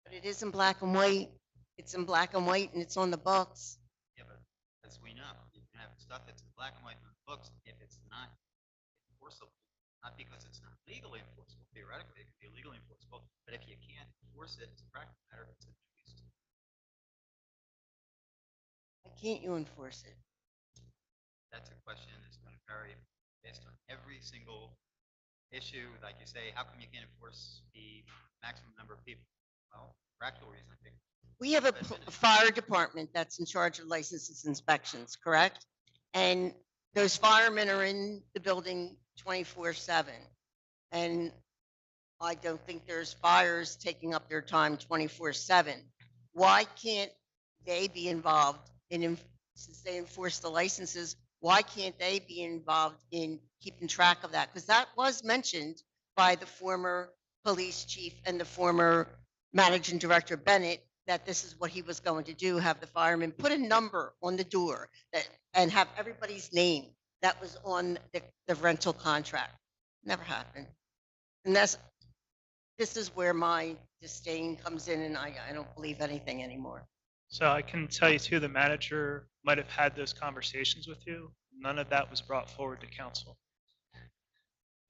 But it is in black and white. It's in black and white and it's on the books. Yeah, but as we know, you can have stuff that's in black and white in the books if it's not enforceable, not because it's not legally enforceable. Theoretically, it could be legally enforceable, but if you can't enforce it, it's a practical matter. It's a nuisance. Why can't you enforce it? That's a question that's going to vary based on every single issue. Like you say, how come you can't enforce the maximum number of people? Well, practical reason, I think. We have a fire department that's in charge of licenses inspections, correct? And those firemen are in the building 24/7. And I don't think there's fires taking up their time 24/7. Why can't they be involved since they enforce the licenses, why can't they be involved in keeping track of that? Because that was mentioned by the former police chief and the former managing director Bennett, that this is what he was going to do, have the firemen put a number on the door and have everybody's name that was on the rental contract. Never happened. And this is where my disdain comes in, and I don't believe anything anymore. So I can tell you too, the manager might have had those conversations with you. None of that was brought forward to council.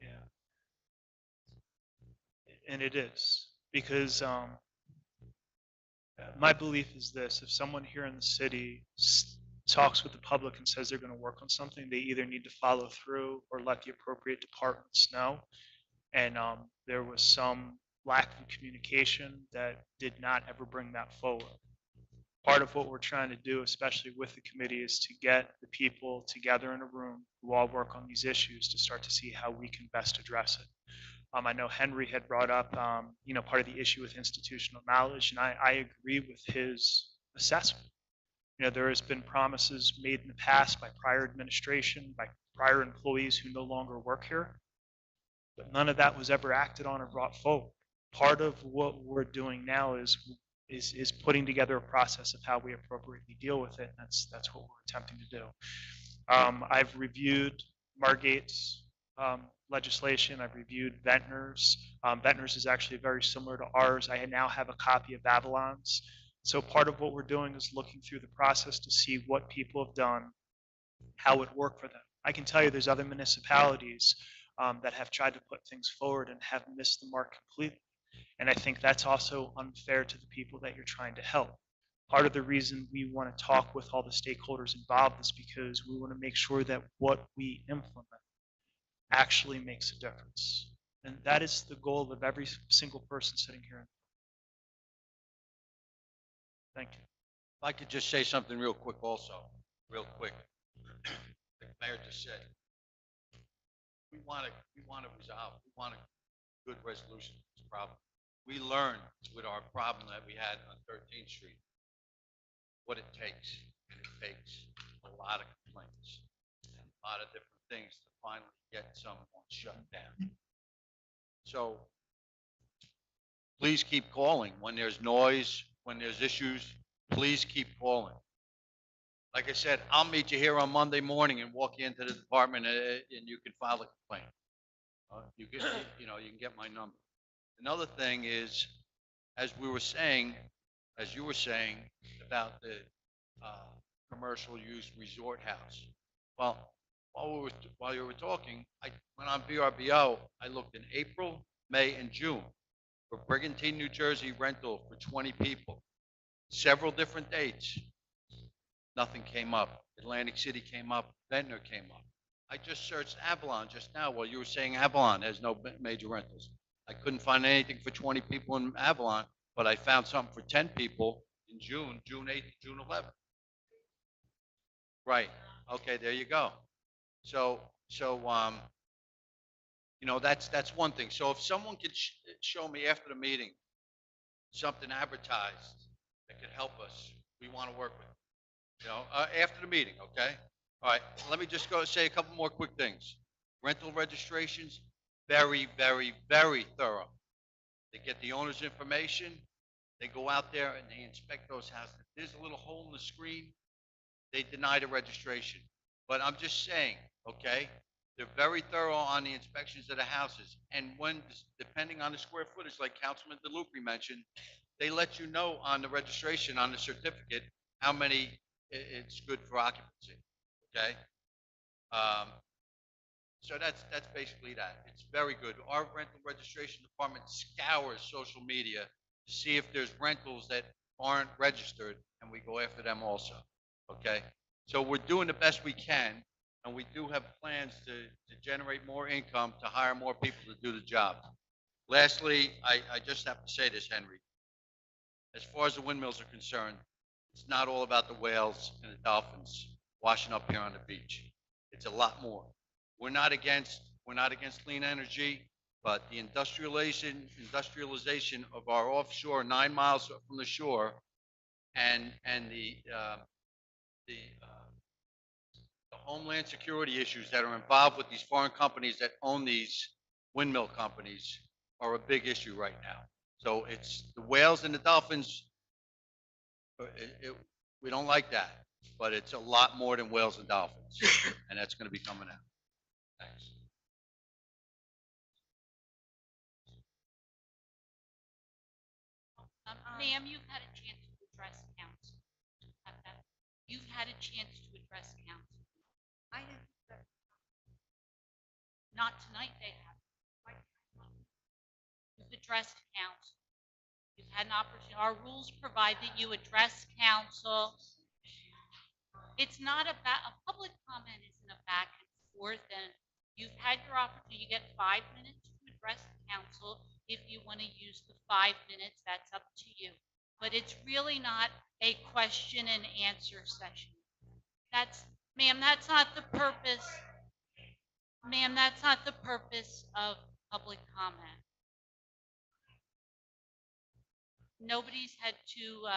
Yeah. And it is, because my belief is this: if someone here in the city talks with the public and says they're going to work on something, they either need to follow through or let the appropriate departments know. And there was some lack of communication that did not ever bring that forward. Part of what we're trying to do, especially with the committee, is to get the people together in a room who all work on these issues to start to see how we can best address it. I know Henry had brought up, part of the issue with institutional knowledge, and I agree with his assessment. There has been promises made in the past by prior administration, by prior employees who no longer work here, but none of that was ever acted on or brought forward. Part of what we're doing now is putting together a process of how we appropriately deal with it. And that's what we're attempting to do. I've reviewed Margate's legislation. I've reviewed Ventnor's. Ventnor's is actually very similar to ours. I now have a copy of Avalon's. So part of what we're doing is looking through the process to see what people have done, how it worked for them. I can tell you there's other municipalities that have tried to put things forward and have missed the mark completely. And I think that's also unfair to the people that you're trying to help. Part of the reason we want to talk with all the stakeholders involved is because we want to make sure that what we implement actually makes a difference. And that is the goal of every single person sitting here. Thank you. If I could just say something real quick also, real quick. The mayor just said, we want to resolve, we want a good resolution to this problem. We learned with our problem that we had on 13th Street, what it takes. And it takes a lot of complaints and a lot of different things to finally get someone shut down. So please keep calling when there's noise, when there's issues, please keep calling. Like I said, I'll meet you here on Monday morning and walk you into the department and you can file a complaint. You can get my number. Another thing is, as you were saying about the commercial use resort house. Well, while you were talking, I went on VRBO. I looked in April, May, and June for Brigantine, New Jersey rental for 20 people. Several different dates. Nothing came up. Atlantic City came up. Ventnor came up. I just searched Avalon just now while you were saying Avalon has no major rentals. I couldn't find anything for 20 people in Avalon, but I found something for 10 people in June 8th, June 11th. Right. Okay, there you go. So, that's one thing. So if someone could show me after the meeting something advertised that could help us, we want to work with, after the meeting, okay? All right, let me just go say a couple more quick things. Rental registrations, very, very, very thorough. They get the owner's information, they go out there and they inspect those houses. If there's a little hole in the screen, they deny the registration. But I'm just saying, okay? They're very thorough on the inspections of the houses. And depending on the square footage, like Councilman DeLupe mentioned, they let you know on the registration, on the certificate, how many it's good for occupancy, okay? Um, so that's basically that. It's very good. Our rental registration department scours social media to see if there's rentals that aren't registered, and we go after them also, okay? So we're doing the best we can, and we do have plans to generate more income, to hire more people to do the job. Lastly, I just have to say this, Henry. As far as the windmills are concerned, it's not all about the whales and the dolphins washing up here on the beach. It's a lot more. We're not against clean energy, but the industrialization of our offshore 9 miles from the shore and the homeland security issues that are involved with these foreign companies that own these windmill companies are a big issue right now. So it's the whales and the dolphins. We don't like that, but it's a lot more than whales and dolphins, and that's going to be coming out. Thanks. Ma'am, you've had a chance to address council. You've had a chance to address council. I didn't. Not tonight, they have. You've addressed council. You've had an opportunity. Our rules provide that you address council. It's not about, a public comment isn't a back and forth, and you've had your opportunity. You get 5 minutes to address council. If you want to use the 5 minutes, that's up to you. But it's really not a question and answer session. Ma'am, that's not the purpose. Ma'am, that's not the purpose of public comment. Nobody's had to,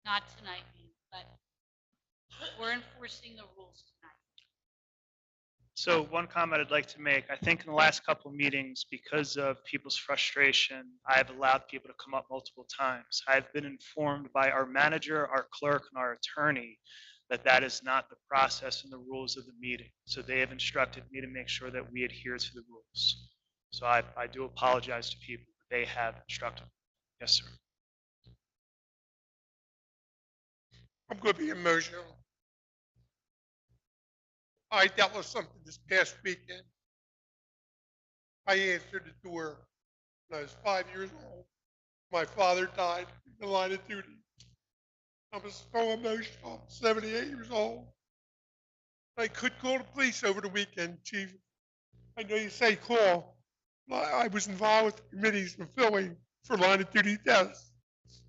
not tonight, but we're enforcing the rules tonight. So one comment I'd like to make, I think in the last couple of meetings, because of people's frustration, I've allowed people to come up multiple times. I've been informed by our manager, our clerk, and our attorney that that is not the process and the rules of the meeting. So they have instructed me to make sure that we adhere to the rules. So I do apologize to people, but they have instructed. Yes, sir. I'm going to be emotional. I dealt with something this past weekend. I answered the door when I was 5 years old. My father died in the line of duty. I was so emotional. I'm 78 years old. I could call the police over the weekend, Chief. I know you say call. I was involved with the committees in Philly for line of duty deaths.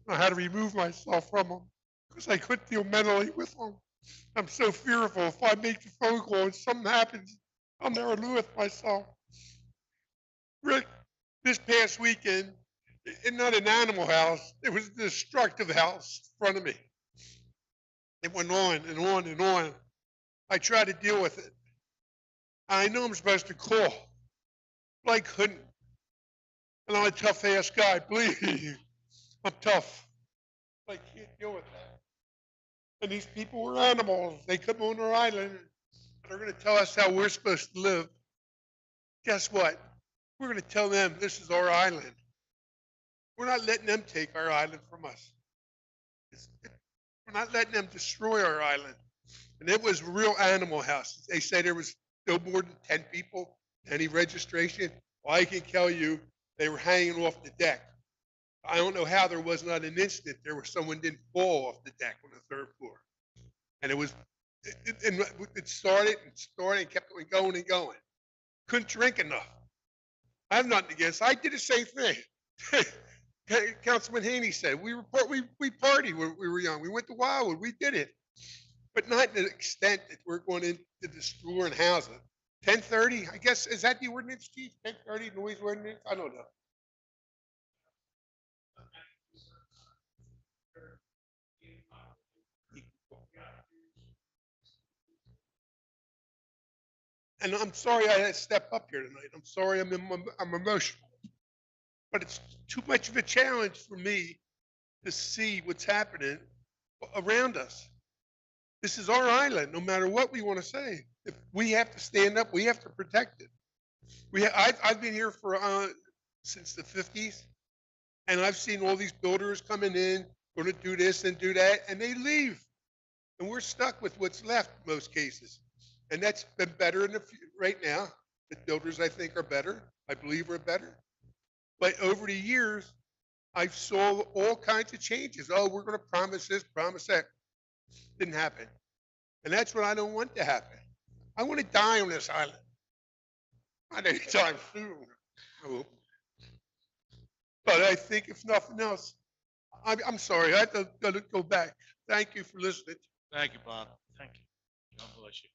I had to remove myself from them because I couldn't deal mentally with them. I'm so fearful if I make the phone call and something happens, I'll never live with myself. Rick, this past weekend, not an animal house, it was a destructive house in front of me. It went on and on and on. I tried to deal with it. I know I'm supposed to call, but I couldn't. And I'm a tough ass guy, believe me. I'm tough. I can't deal with that. And these people were animals. They come on our island. They're going to tell us how we're supposed to live. Guess what? We're going to tell them this is our island. We're not letting them take our island from us. We're not letting them destroy our island. And it was real animal houses. They say there was no more than 10 people, any registration. Well, I can tell you they were hanging off the deck. I don't know how there was not an instant there where someone didn't fall off the deck on the 3rd floor. And it started and kept going and going. Couldn't drink enough. I have nothing against it. I did the same thing. Councilman Haney said, we partied when we were young. We went to Wildwood. We did it. but not to the extent that we're going into the store and house it. 10:30, I guess, is that the ordinance, chief? 10:30 noise ordinance? I don't know. And I'm sorry I had to step up here tonight. I'm sorry I'm emotional. But it's too much of a challenge for me to see what's happening around us. This is our island, no matter what we want to say. If we have to stand up, we have to protect it. I've been here for since the 50s, and I've seen all these builders coming in, going to do this and do that, and they leave. And we're stuck with what's left in most cases. And that's been better right now. The builders, I think, are better. I believe are better. But over the years, I saw all kinds of changes. Oh, we're going to promise this, promise that. Didn't happen. And that's what I don't want to happen. I want to die on this island. Not anytime soon, I hope. But I think if nothing else, I'm sorry, I have to go back. Thank you for listening. Thank you, Bob. Thank you. God bless you.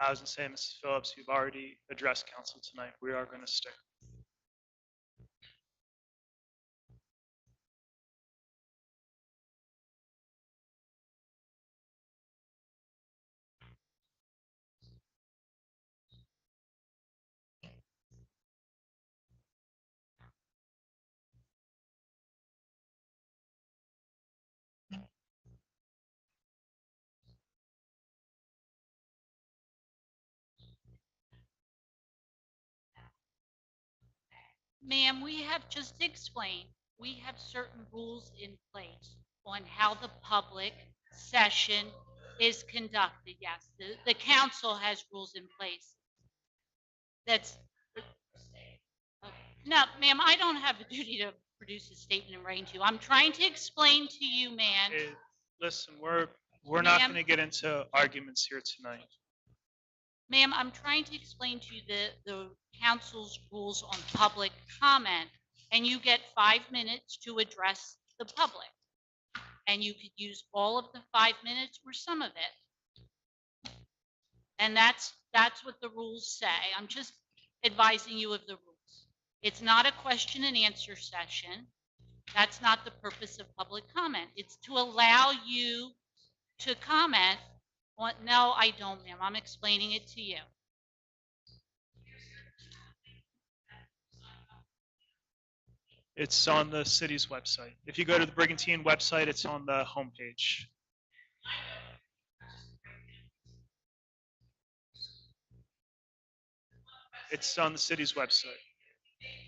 I was going to say, Mrs. Phillips, you've already addressed council tonight. We are going to stick. Ma'am, we have just explained, we have certain rules in place on how the public session is conducted. Yes, the council has rules in place. That's, no, ma'am, I don't have a duty to produce a statement in writing to you. I'm trying to explain to you, man. Hey, listen, we're not Ma'am. going to get into arguments here tonight. Ma'am, I'm trying to explain to you the council's rules on public comment, and you get 5 minutes to address the public. And you could use all of the 5 minutes or some of it. And that's what the rules say. I'm just advising you of the rules. It's not a question and answer session. That's not the purpose of public comment. It's to allow you to comment on, no, I don't, ma'am. I'm explaining it to you. It's on the city's website. If you go to the Brigantine website, it's on the homepage. It's on the city's website.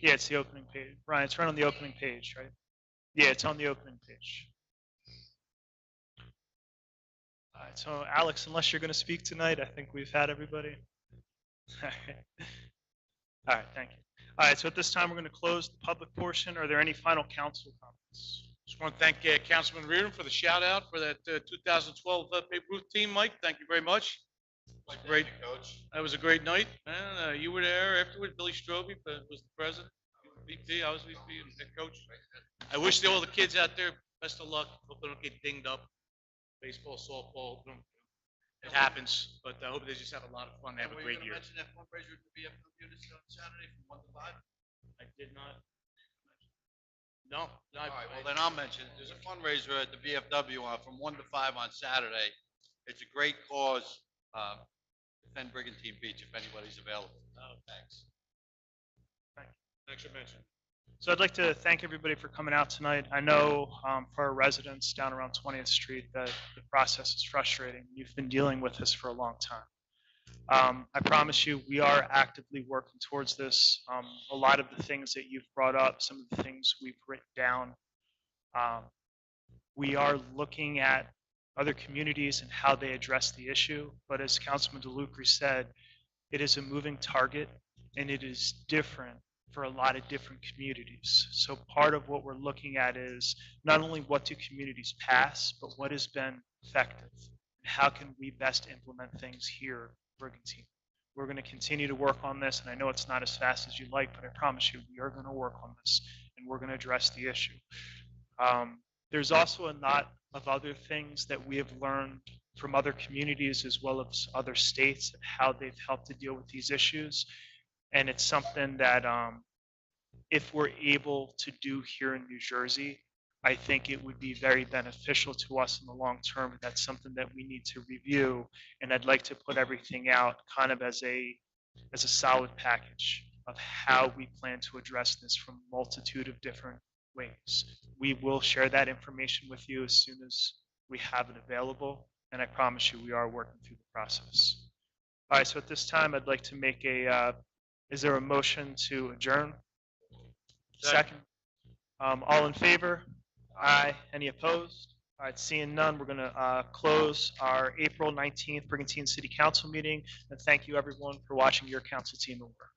Yeah, it's the opening page. Ryan, it's right on the opening page, right? Yeah, it's on the opening page. All right, so Alex, unless you're going to speak tonight, I think we've had everybody. All right, thank you. All right, so at this time, we're going to close the public portion. Are there any final council comments? Just want to thank Councilman Reardon for the shout out for that 2012 Babe Ruth team, Mike. Thank you very much. Great, coach. That was a great night. And you were there afterwards. Billy Strobe was the president. VP, I was VP and head coach. I wish all the kids out there best of luck. Hope they don't get dinged up. Baseball, softball, it happens. But I hope they just have a lot of fun. They have a great year. Mention that fundraiser at the VFW this Saturday from 1 to 5? I did not. No. All right, well, then I'll mention, it. There's a fundraiser at the VFW from 1 to 5 on Saturday. It's a great cause, defend Brigantine Beach if anybody's available. Oh, thanks. Thanks for mentioning. So I'd like to thank everybody for coming out tonight. I know for our residents down around 20th Street that the process is frustrating. You've been dealing with this for a long time. I promise you, we are actively working towards this. A lot of the things that you've brought up, some of the things we've written down, we are looking at other communities and how they address the issue. But as Councilman DeLucre said, it is a moving target and it is different for a lot of different communities. So part of what we're looking at is not only what do communities pass, but what has been effective. And how can we best implement things here in Brigantine? We're going to continue to work on this, and I know it's not as fast as you like, but I promise you we are going to work on this, and and we're going to address the issue. There's also a lot of other things that we have learned from other communities as well as other states and how they've helped to deal with these issues. And it's something that if we're able to do here in New Jersey, I think it would be very beneficial to us in the long term. And that's something that we need to review. And I'd like to put everything out kind of as a solid package of how we plan to address this from a multitude of different ways. We will share that information with you as soon as we have it available. And I promise you, we are working through the process. All right, so at this time, I'd like to make is there a motion to adjourn? Second. All in favor? Aye. Any opposed? All right, seeing none, we're going to close our April 19th Brigantine City Council meeting. And thank you, everyone, for watching your council team at work.